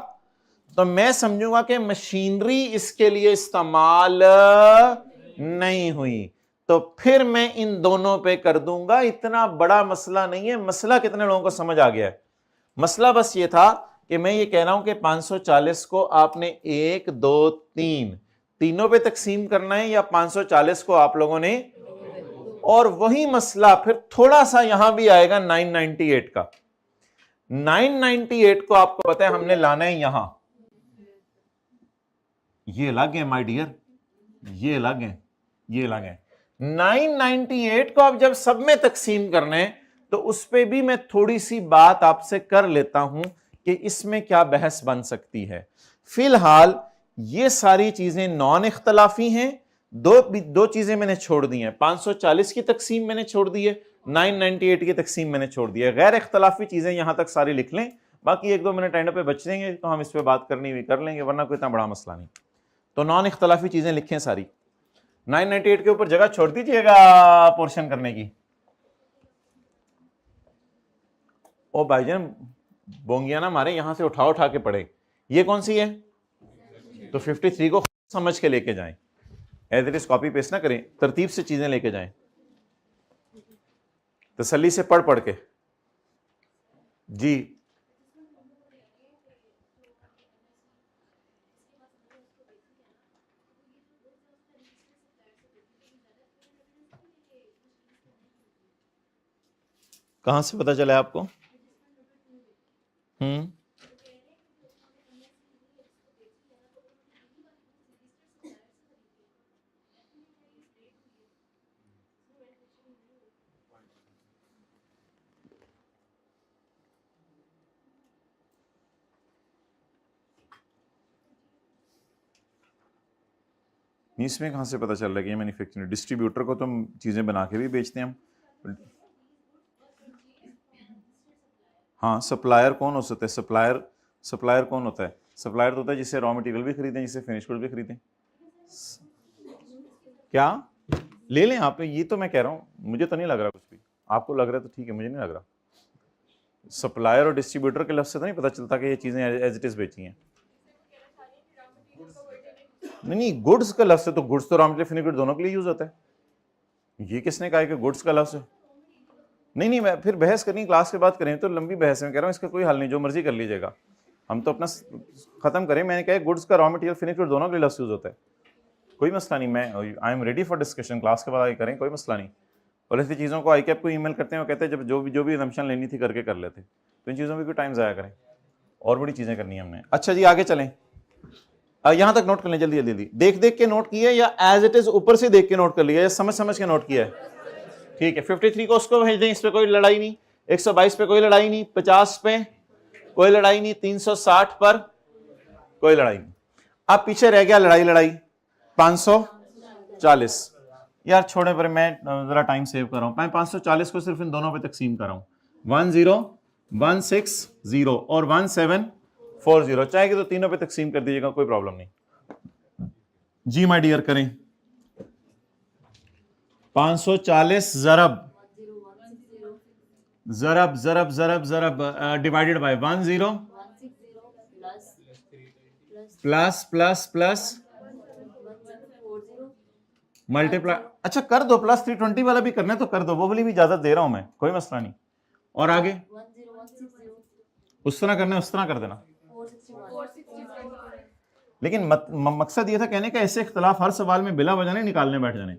Speaker 1: तो मैं समझूंगा कि मशीनरी इसके लिए इस्तेमाल नहीं हुई, तो फिर मैं इन दोनों पे कर दूंगा। इतना बड़ा मसला नहीं है। मसला कितने लोगों को समझ आ गया है? मसला बस ये था कि मैं ये कह रहा हूं कि 540 को आपने 1 2 3 तीनों पे तकसीम करना है, या 540 को आप लोगों ने, और वही मसला फिर थोड़ा सा यहां भी आएगा 998 का। 998 को आपको पता है हमने लाना है यहां, ये अलग है माय डियर, ये अलग है, ये अलग है। 998 को आप जब सब में तकसीम करने हैं तो उस पे भी मैं थोड़ी सी बात आपसे कर लेता हूं कि इसमें क्या बहस बन सकती है। फिलहाल ये सारी चीजें नॉन इख्तलाफी हैं। दो चीजें मैंने छोड़ दी हैं, 540 की तकसीम मैंने छोड़ दी है, 998 की तकसीम मैंने छोड़ दी है। गैर इख्तलाफी चीजें यहां तक सारी लिख लें, बाकी 1-2 मिनट एंड पे बच जाएंगे तो हम इस पे बात करनी हुई कर लेंगे, वरना कोई इतना बड़ा मसला नहीं। तो नॉन इख्तलाफी चीजें लिखें सारी। 998 के ऊपर जगह छोड़ दीजिएगा पोर्शन करने की। ओ भाईजान बोंगिया ना मारे, यहां से उठा उठा के पढ़े। ये कौन सी है? तो 53 को समझ के लेके जाएं, as it is copy paste ना करें, तरतीब से चीजें लेके जाएं, तसल्ली से पढ़ पढ़ के। जी कहां से पता चला आपको? इसमें कहां से पता चल रहा है कि ये मैन्युफैक्चरिंग? डिस्ट्रीब्यूटर को तो चीजें बना के भी बेचते हैं हम। हाँ, सप्लायर कौन हो सकता है? सप्लायर कौन होता है? सप्लायर तो होता है जिससे रॉ मटेरियल भी खरीदें, जिससे फिनिश गुड भी खरीदें। क्या ले लें आप? ये तो मैं कह रहा हूँ, मुझे तो नहीं लग रहा कुछ भी। आपको लग रहा है तो ठीक है, मुझे नहीं लग रहा। सप्लायर और डिस्ट्रीब्यूटर के लफ्ज से तो नहीं पता चलता कि ये चीजें एज इट इज बेची हैं। नहीं, गुड्स का लफ्ज है तो गुड्स तो रॉ मटेरियल फिनिश गुड दोनों के लिए यूज होता है। ये किसने कहा है कि गुड्स का लफ्ज है? नहीं, मैं फिर बहस करनी क्लास के बाद करें, तो लंबी बहस है, मैं कह रहा हूँ इसका कोई हल नहीं, जो मर्जी कर लीजिएगा, हम तो अपना खत्म करें। मैंने कहा गुड्स का रॉ मटेरियल फिनिश गुड दोनों के लिए लफ्ज यूज होता है, कोई मसला नहीं। मैं I am ready for discussion, class के बाद आगे करें, कोई मसला नहीं। और ऐसी चीज़ों को ICAP को ईमेल करते हैं, वो कहते हैं जब जो भी असम्पशन लेनी थी करके कर लेते, तो इन चीज़ों में कोई टाइम ज़ाया करें, और बड़ी चीज़ें करनी है हमने। अच्छा जी, आगे चलें। यहां तक नोट कर लें, जल्दी जल्दी। देख देख के नोट किया या एज इट इज ऊपर से देख के नोट कर लिया या समझ समझ के नोट किया है? ठीक है, 53 को उसको भेज दें, इस पे कोई लड़ाई नहीं। 122 पे कोई लड़ाई नहीं, 50 पे कोई लड़ाई नहीं, 360 पर कोई लड़ाई नहीं। अब पीछे रह गया लड़ाई 540। यार छोड़े पर, मैं जरा टाइम सेव कर रहा हूं। मैं 540 को सिर्फ इन दोनों पे तकसीम कर रहा हूं, 10160 और 1740, चाहे कि तो तीनों पे तकसीम कर दीजिएगा, कोई प्रॉब्लम नहीं जी माय डियर। करें 540 जरब डिवाइडेड बाय 10 प्लस मल्टीप्लाई। अच्छा कर दो, प्लस 320 वाला भी करना है तो कर दो, वो वाली भी इजाजत दे रहा हूं मैं, कोई मसला नहीं। और आगे उस तरह करना है, उस तरह कर देना। लेकिन मकसद ये था कहने का, ऐसे इख्तलाफ हर सवाल में बिला वजह नहीं निकालने बैठ जाने।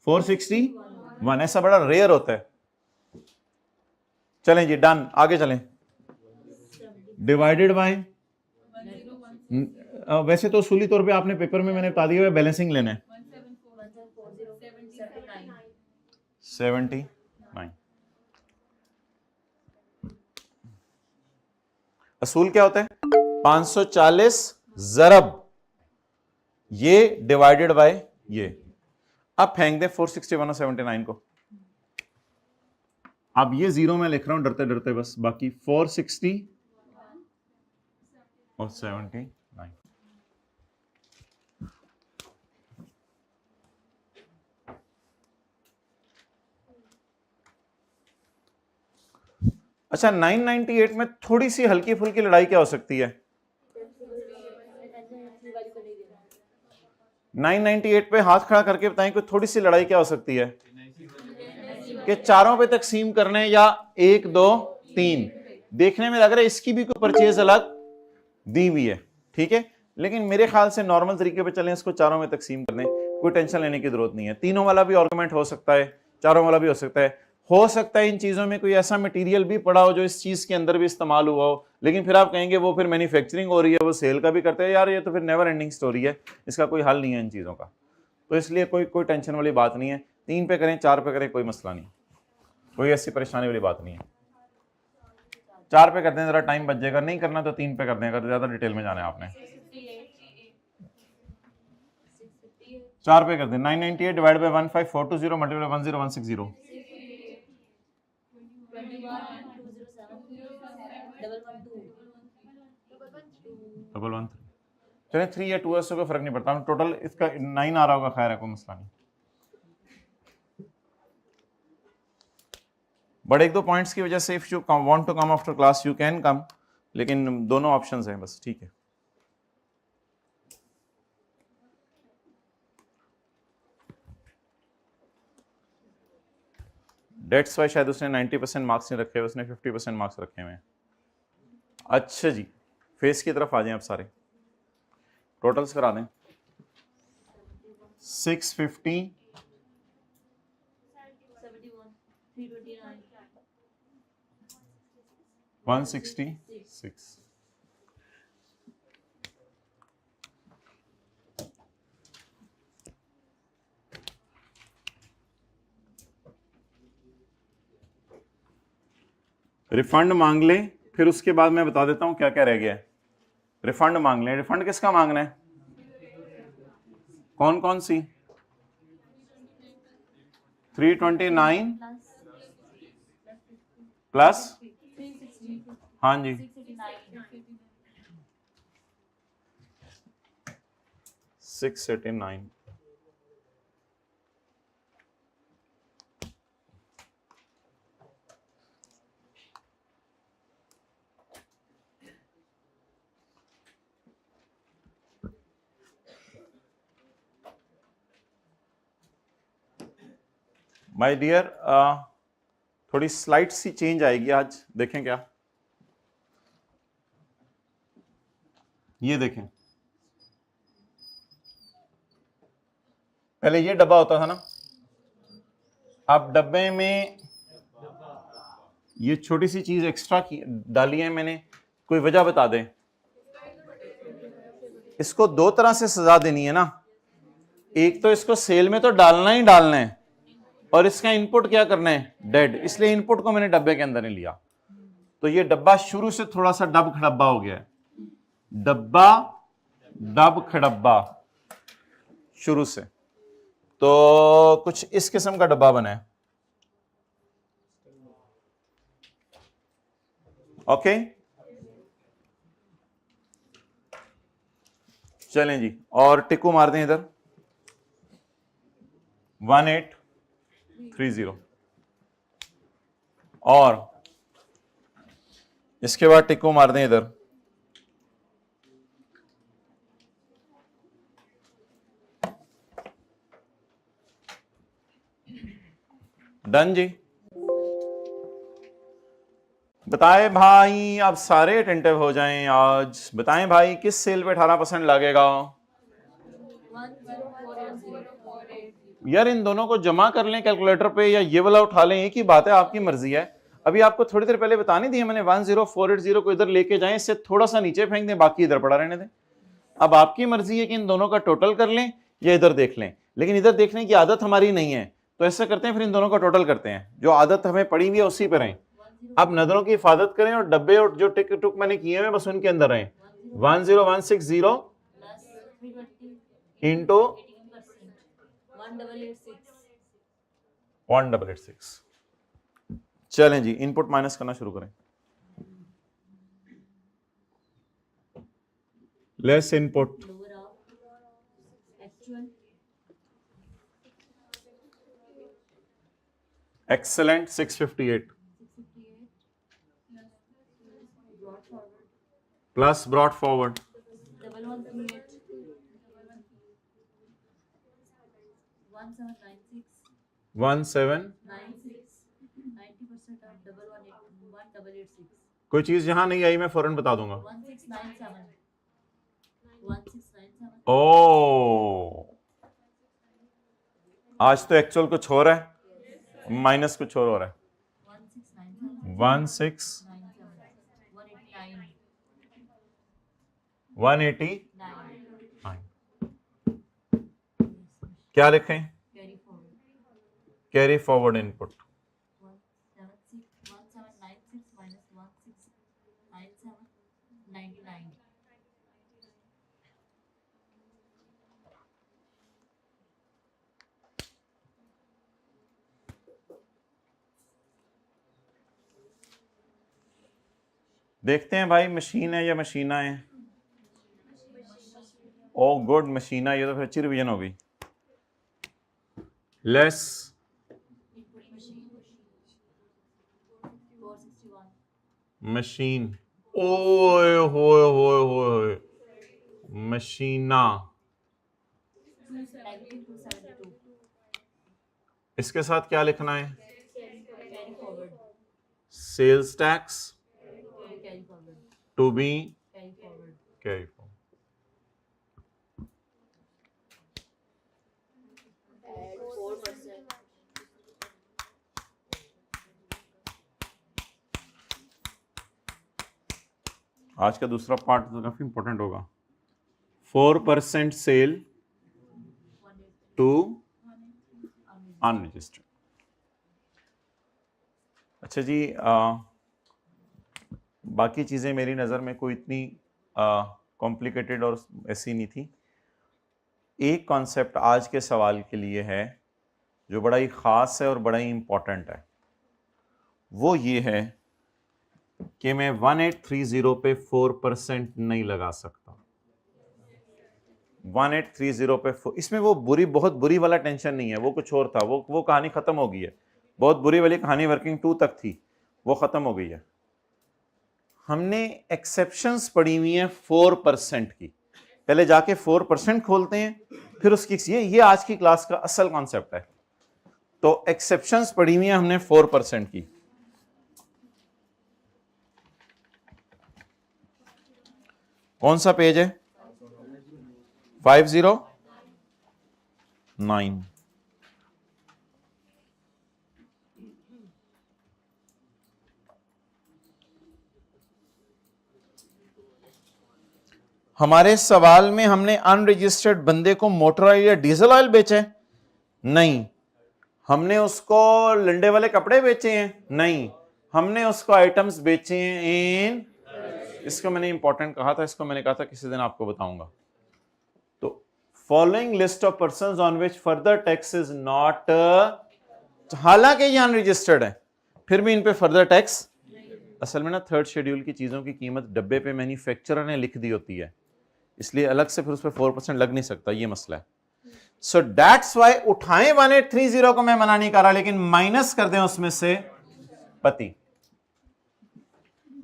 Speaker 1: 461 ऐसा बड़ा रेयर होता है। चलें जी, डन, आगे चलें। डिवाइडेड बाय, वैसे तो उसूली तौर पे आपने पेपर में मैंने बता दिया है, बैलेंसिंग लेना है 79। असूल क्या होता है? 540 जरब ये डिवाइडेड बाय ये। अब फेंक दे 461 और 79 को। अब ये जीरो मैं लिख रहा हूं डरते डरते बस, बाकी 460 और 79। अच्छा, 998 में थोड़ी सी हल्की फुल्की लड़ाई क्या हो सकती है? 998 पे हाथ खड़ा करके बताएं कोई थोड़ी सी लड़ाई क्या हो सकती है? कि चारों पे तकसीम करने या 1 2 3। देखने में लग रहा है इसकी भी कोई परचेज अलग दी हुई है, ठीक है, लेकिन मेरे ख्याल से नॉर्मल तरीके पे चलें, इसको चारों में तकसीम कर दें, कोई टेंशन लेने की जरूरत नहीं है। तीनों वाला भी आर्गुमेंट हो सकता है, चारों वाला भी हो सकता है। हो सकता है इन चीजों में कोई ऐसा मटेरियल भी पड़ा हो जो इस चीज के अंदर भी इस्तेमाल हुआ हो, लेकिन फिर आप कहेंगे वो फिर मैन्युफैक्चरिंग हो रही है, वो सेल का भी करते हैं। यार ये तो फिर नेवर एंडिंग स्टोरी है, इसका कोई हल नहीं है इन चीजों का। तो इसलिए कोई टेंशन वाली बात नहीं है। 3 पे करें, 4 पे करें, कोई मसला नहीं, कोई ऐसी परेशानी वाली बात नहीं है। 4 पे कर दें, जरा टाइम बच जाएगा। नहीं करना तो 3 पे कर दें, अगर ज्यादा डिटेल में जाना है आपने। 4 पे कर दें। 998 डिवाइड बाय 15420 मल्टीप्लाई 10160। 113। चलिए 3 या 2 से कोई फर्क नहीं पड़ता, टोटल इसका 9 आ रहा होगा, खैर है, कोई मसला नहीं। बट 1 2 पॉइंट्स की वजह से if you want to come after class you can come, लेकिन दोनों ऑप्शंस हैं बस, ठीक है। डेट्स वाई शायद उसने 90% मार्क्स नहीं रखे, उसने 50% मार्क्स रखे हुए हैं। अच्छा जी, फेस की तरफ आ जाएं आप सारे, टोटल्स करा दें। 650 166। रिफंड मांग ले, फिर उसके बाद मैं बता देता हूं क्या क्या रह गया है। रिफंड मांग ले। रिफंड किसका मांगना है? कौन कौन सी? 329 प्लस हाँ जी 689। माय डियर, थोड़ी स्लाइड सी चेंज आएगी आज, देखें क्या। ये देखें, पहले ये डब्बा होता था ना, अब डब्बे में ये छोटी सी चीज एक्स्ट्रा की डाली है मैंने, कोई वजह बता दें। इसको दो तरह से सजा देनी है ना, एक तो इसको सेल में तो डालना ही डालना है, और इसका इनपुट क्या करना है, डेड। इसलिए इनपुट को मैंने डब्बे के अंदर नहीं लिया। तो ये डब्बा शुरू से थोड़ा सा डब खड़ब्बा हो गया है, डब्बा डब खड़ब्बा शुरू से। तो कुछ इस किस्म का डब्बा बना है। ओके, चलें जी, और टिक्कू मार दें इधर 1830, और इसके बाद टिक्कू मार दें इधर डन जी। बताएं भाई, आप सारे अटेंटिव हो जाएं आज। बताएं भाई, किस सेल पे 18% लगेगा? यार इन दोनों को जमा कर लें कैलकुलेटर पे, या ये वाला उठा लें, एक ही बात है, आपकी मर्जी है। अभी आपको थोड़ी देर पहले बता नहीं दिया मैंने, 10480 को इधर लेके जाएं, इससे थोड़ा सा नीचे फेंक दें, बाकी इधर पड़ा रहने दें। अब आपकी मर्जी है कि इन दोनों का टोटल कर लें या इधर देख लें, लेकिन इधर देखने की आदत हमारी नहीं है, तो ऐसा करते हैं फिर इन दोनों का टोटल करते हैं, जो आदत हमें पड़ी हुई है उसी पर रहें। आप नजरों की हिफाजत करें और डब्बे और जो टिक टुक मैंने किए हैं बस उनके अंदर रहें। 10160 इंटू 1886। चलें जी, इनपुट माइनस करना शुरू करें। Less input excellent 658 plus brought forward 1796। कोई चीज यहां नहीं आई मैं फौरन बता दूंगा। 1697। ओ, आज तो एक्चुअल कुछ हो रहा है, माइनस कुछ और हो रहा है। 189। क्या लिखें? Carry forward input. देखते हैं भाई मशीन है या मशीना है। ओ गुड, मशीना, ये तो फिर अच्छी रिवीजन हो गई। लेस मशीन, ओए होए होए होए, मशीना। इसके साथ क्या लिखना है? Sales tax to be carry forward. आज का दूसरा पार्ट तो काफी इंपॉर्टेंट होगा। 4% सेल टू अनरजिस्टर्ड। अच्छा जी, बाकी चीज़ें मेरी नज़र में कोई इतनी कॉम्प्लिकेटेड और ऐसी नहीं थी। एक कॉन्सेप्ट आज के सवाल के लिए है जो बड़ा ही ख़ास है और बड़ा ही इम्पोर्टेंट है, वो ये है कि मैं 1830 पे 4% नहीं लगा सकता। 1830 पे इसमें वो बहुत बुरी वाला टेंशन नहीं है, वो कुछ और था, वो कहानी खत्म हो गई है। बहुत बुरी वाली कहानी वर्किंग 2 तक थी, वो खत्म हो गई है। हमने एक्सेप्शंस पढ़ी हुई है 4% की। पहले जाके 4% खोलते हैं, फिर उसकी ये आज की क्लास का असल कॉन्सेप्ट है। तो एक्सेप्शंस पढ़ी हुई है हमने 4% की। कौन सा पेज है? 509। हमारे सवाल में हमने अनरजिस्टर्ड बंदे को मोटर ऑयल या डीजल ऑयल बेचे? नहीं। हमने उसको लंडे वाले कपड़े बेचे हैं? नहीं। हमने उसको आइटम्स बेचे हैं इन, इसको मैंने इंपॉर्टेंट कहा था, इसको मैंने कहा था किसी दिन आपको बताऊंगा। तो following list of persons on which further tax is not, हालांकि ये अनरजिस्टर्ड है फिर भी इन पे फर्दर टैक्स। असल में ना थर्ड शेड्यूल की चीजों की कीमत डब्बे पे मैन्युफैक्चरर ने लिख दी होती है, इसलिए अलग से फिर उस पर 4% लग नहीं सकता, ये मसला है। सो दैट्स वाई उठाएं 1830 को मैं मना नहीं कर रहा, लेकिन माइनस कर दें उसमें से पति,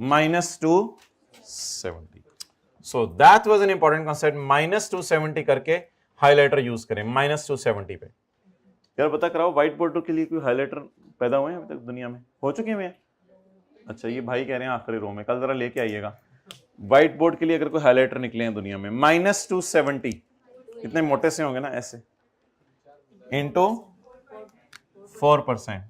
Speaker 1: -270। So that was an important concept. -270 करके हाइलाइटर यूज करें -270 पे। यार पता कराओ व्हाइट बोर्ड के लिए कोई हाइलाइटर पैदा हुए हैं अभी तक दुनिया में? हो चुके हैं? अच्छा, ये भाई कह रहे हैं आखिरी रो में, कल जरा लेके आइएगा व्हाइट बोर्ड के लिए अगर कोई हाइलाइटर निकले हैं दुनिया में। -270 कितने मोटे से होंगे ना, ऐसे इंटू 4%।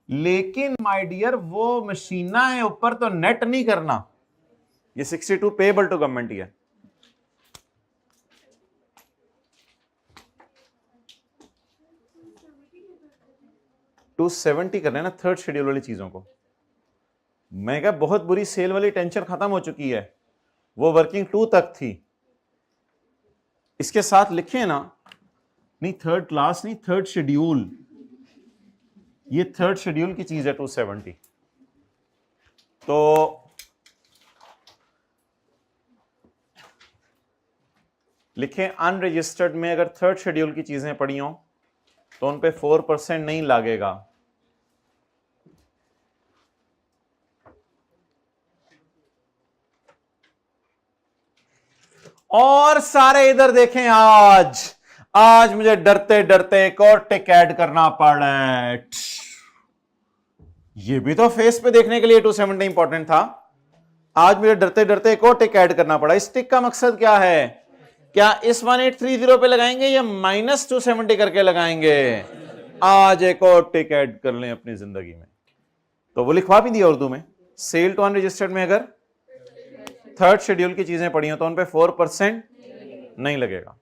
Speaker 1: लेकिन माय डियर वो मशीना है ऊपर, तो नेट नहीं करना, ये 62 पेएबल टू गवर्नमेंट ही है। टू 70 कर रहे हैं ना थर्ड शेड्यूल वाली चीजों को। मैं क्या, बहुत बुरी सेल वाली टेंशन खत्म हो चुकी है, वो वर्किंग 2 तक थी। इसके साथ लिखे ना, नहीं थर्ड क्लास नहीं, थर्ड शेड्यूल, ये थर्ड शेड्यूल की चीज है 270। तो लिखे अनरजिस्टर्ड में अगर थर्ड शेड्यूल की चीजें पड़ी हो तो उन पे 4% नहीं लागेगा। और सारे इधर देखें, आज मुझे डरते डरते एक और टिक ऐड करना पड़ रहा है। ये भी तो फेस पे देखने के लिए 270 इंपॉर्टेंट था। आज मुझे डरते डरते एक और टिक ऐड करना पड़ा। इस टिक का मकसद क्या है? क्या इस 1830 पे लगाएंगे या -270 करके लगाएंगे? आज एक और टिक ऐड कर लें अपनी जिंदगी में। तो वो लिखवा भी दिया उर्दू में, सेल टू अनरजिस्टर्ड में अगर थर्ड शेड्यूल की चीजें पड़ी हो तो उन पे 4% नहीं लगेगा।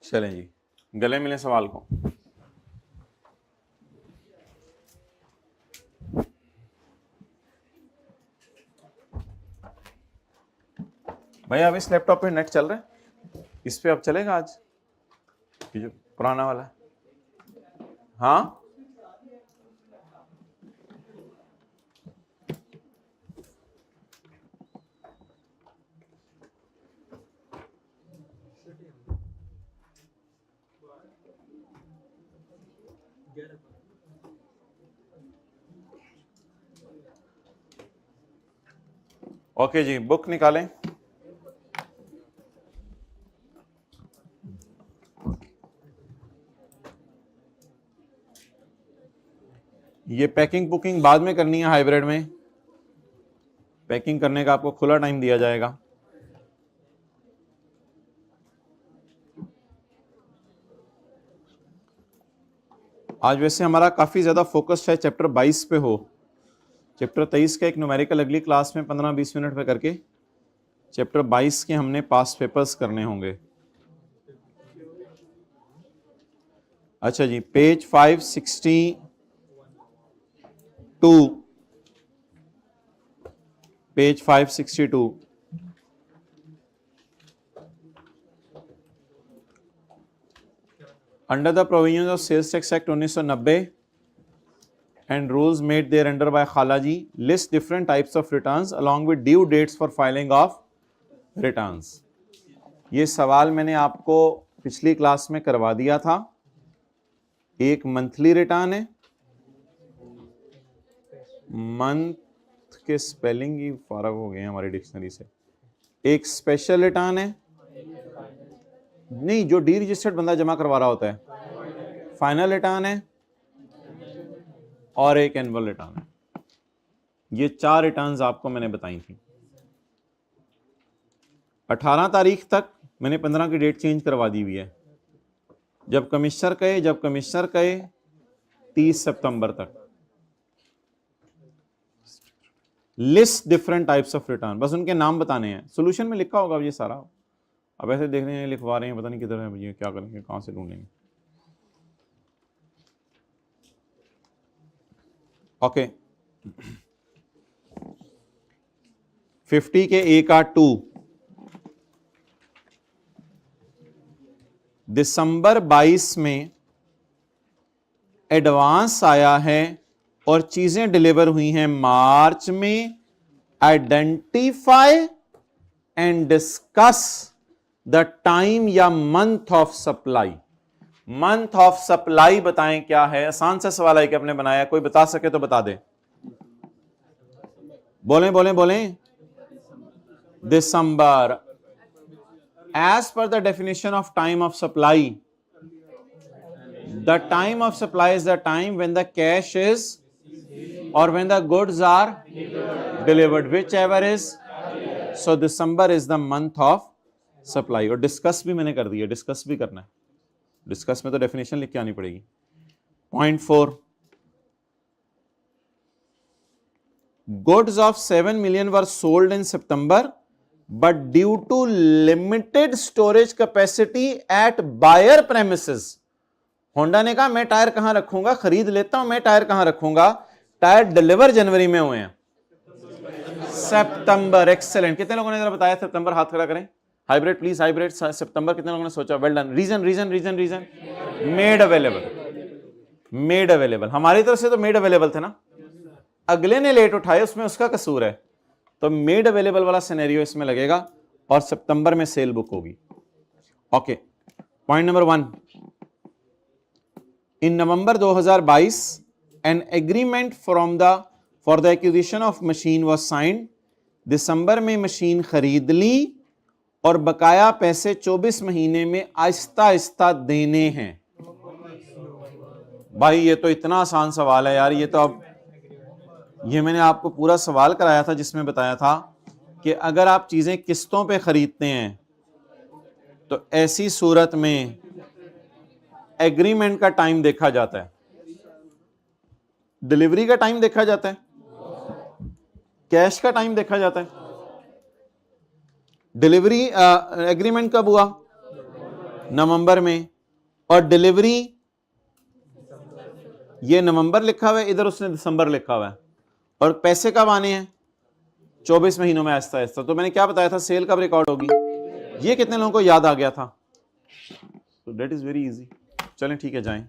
Speaker 1: चलें जी, गले मिले सवाल को। भाई अब इस लैपटॉप पे नेट चल रहा है, इस पे अब चलेगा आज, ये जो पुराना वाला है? हाँ ओके जी, बुक निकालें। ये पैकिंग बुकिंग बाद में करनी है, हाइब्रिड में पैकिंग करने का आपको खुला टाइम दिया जाएगा। आज वैसे हमारा काफी ज्यादा फोकस है चैप्टर 22 पे हो। चैप्टर 23 का एक न्यूमेरिकल अगली क्लास में 15-20 मिनट पे करके चैप्टर 22 के हमने पास पेपर्स करने होंगे। अच्छा जी, page 562, page 562। Under the provisions of sales tax act 1990 and rules made thereunder by Khalaji list different types of returns along with due dates for filing of returns. ये सवाल मैंने आपको पिछली क्लास में करवा दिया था। एक मंथली रिटर्न है, मंथ के स्पेलिंग ही फर्क हो गए हैं हमारी डिक्शनरी से। एक स्पेशल रिटर्न है, नहीं जो डी रजिस्टर्ड बंदा जमा करवा रहा होता है, फाइनल रिटर्न है और एक एनुअल रिटर्न है। ये 4 रिटर्न्स आपको मैंने बताई थी। 18 तारीख तक मैंने 15 की डेट चेंज करवा दी हुई है। जब कमिश्नर कहे 30 सितंबर तक। List different types of return, बस उनके नाम बताने हैं। सोल्यूशन में लिखा होगा ये सारा। अब ऐसे देख रहे हैं, लिखवा रहे हैं, पता नहीं किधर है भैया, क्या करेंगे, कहां से ढूंढेंगे। ओके 50 के ए का 2 दिसंबर 22 में एडवांस आया है और चीजें डिलीवर हुई हैं मार्च में। Identify and discuss the time या month of supply. Month of supply बताएं क्या है। आसान सा सवाल है कि आपने बनाया, कोई बता सके तो बता दे। बोलें दिसंबर। As per the definition of time of supply, the time of supply is the time when the cash is और when the goods are delivered, whichever is. So December is the month of supply. और discuss भी मैंने कर दिया, discuss भी करना है। Discuss में तो डेफिनेशन लिख के आनी पड़ेगी। Point 4, goods of 7 million were sold in September but due to limited storage capacity at buyer premises. Honda ने कहा मैं टायर कहां रखूंगा, खरीद लेता हूं, मैं टायर कहां रखूंगा। टायर डिलीवर जनवरी में हुए हैं, सितंबर। एक्सेलेंट। कितने लोगों ने जरा बताया सितंबर, हाथ खड़ा करें। Hybrid please, hybrid. सितंबर कितने लोगों ने सोचा? Well done. Reason made available. हमारी तरफ से तो मेड अवेलेबल थे ना, अगले ने लेट उठाए, उसमें उसका कसूर है। तो मेड अवेलेबल वाला सिनेरियो इसमें लगेगा और सितंबर में सेल बुक होगी। Okay, point number 1, in November 2022 an agreement for the acquisition of machine was signed. दिसंबर में मशीन खरीद ली और बकाया पैसे 24 महीने में आहिस्ता आहिस्ता देने हैं। भाई ये तो इतना आसान सवाल है यार। ये तो अब ये मैंने आपको पूरा सवाल कराया था जिसमें बताया था कि अगर आप चीजें किस्तों पे खरीदते हैं तो ऐसी सूरत में एग्रीमेंट का टाइम देखा जाता है, डिलीवरी का टाइम देखा जाता है, कैश का टाइम देखा जाता है। डिलीवरी एग्रीमेंट कब हुआ? नवंबर में। और डिलीवरी ये नवंबर लिखा हुआ है, इधर उसने दिसंबर लिखा हुआ है। और पैसे कब आने हैं? 24 महीनों में आहिस्ता आहिस्ता। तो मैंने क्या बताया था, सेल कब रिकॉर्ड होगी? ये कितने लोगों को याद आ गया था? तो दैट इज वेरी इजी। चलें ठीक है, जाएं।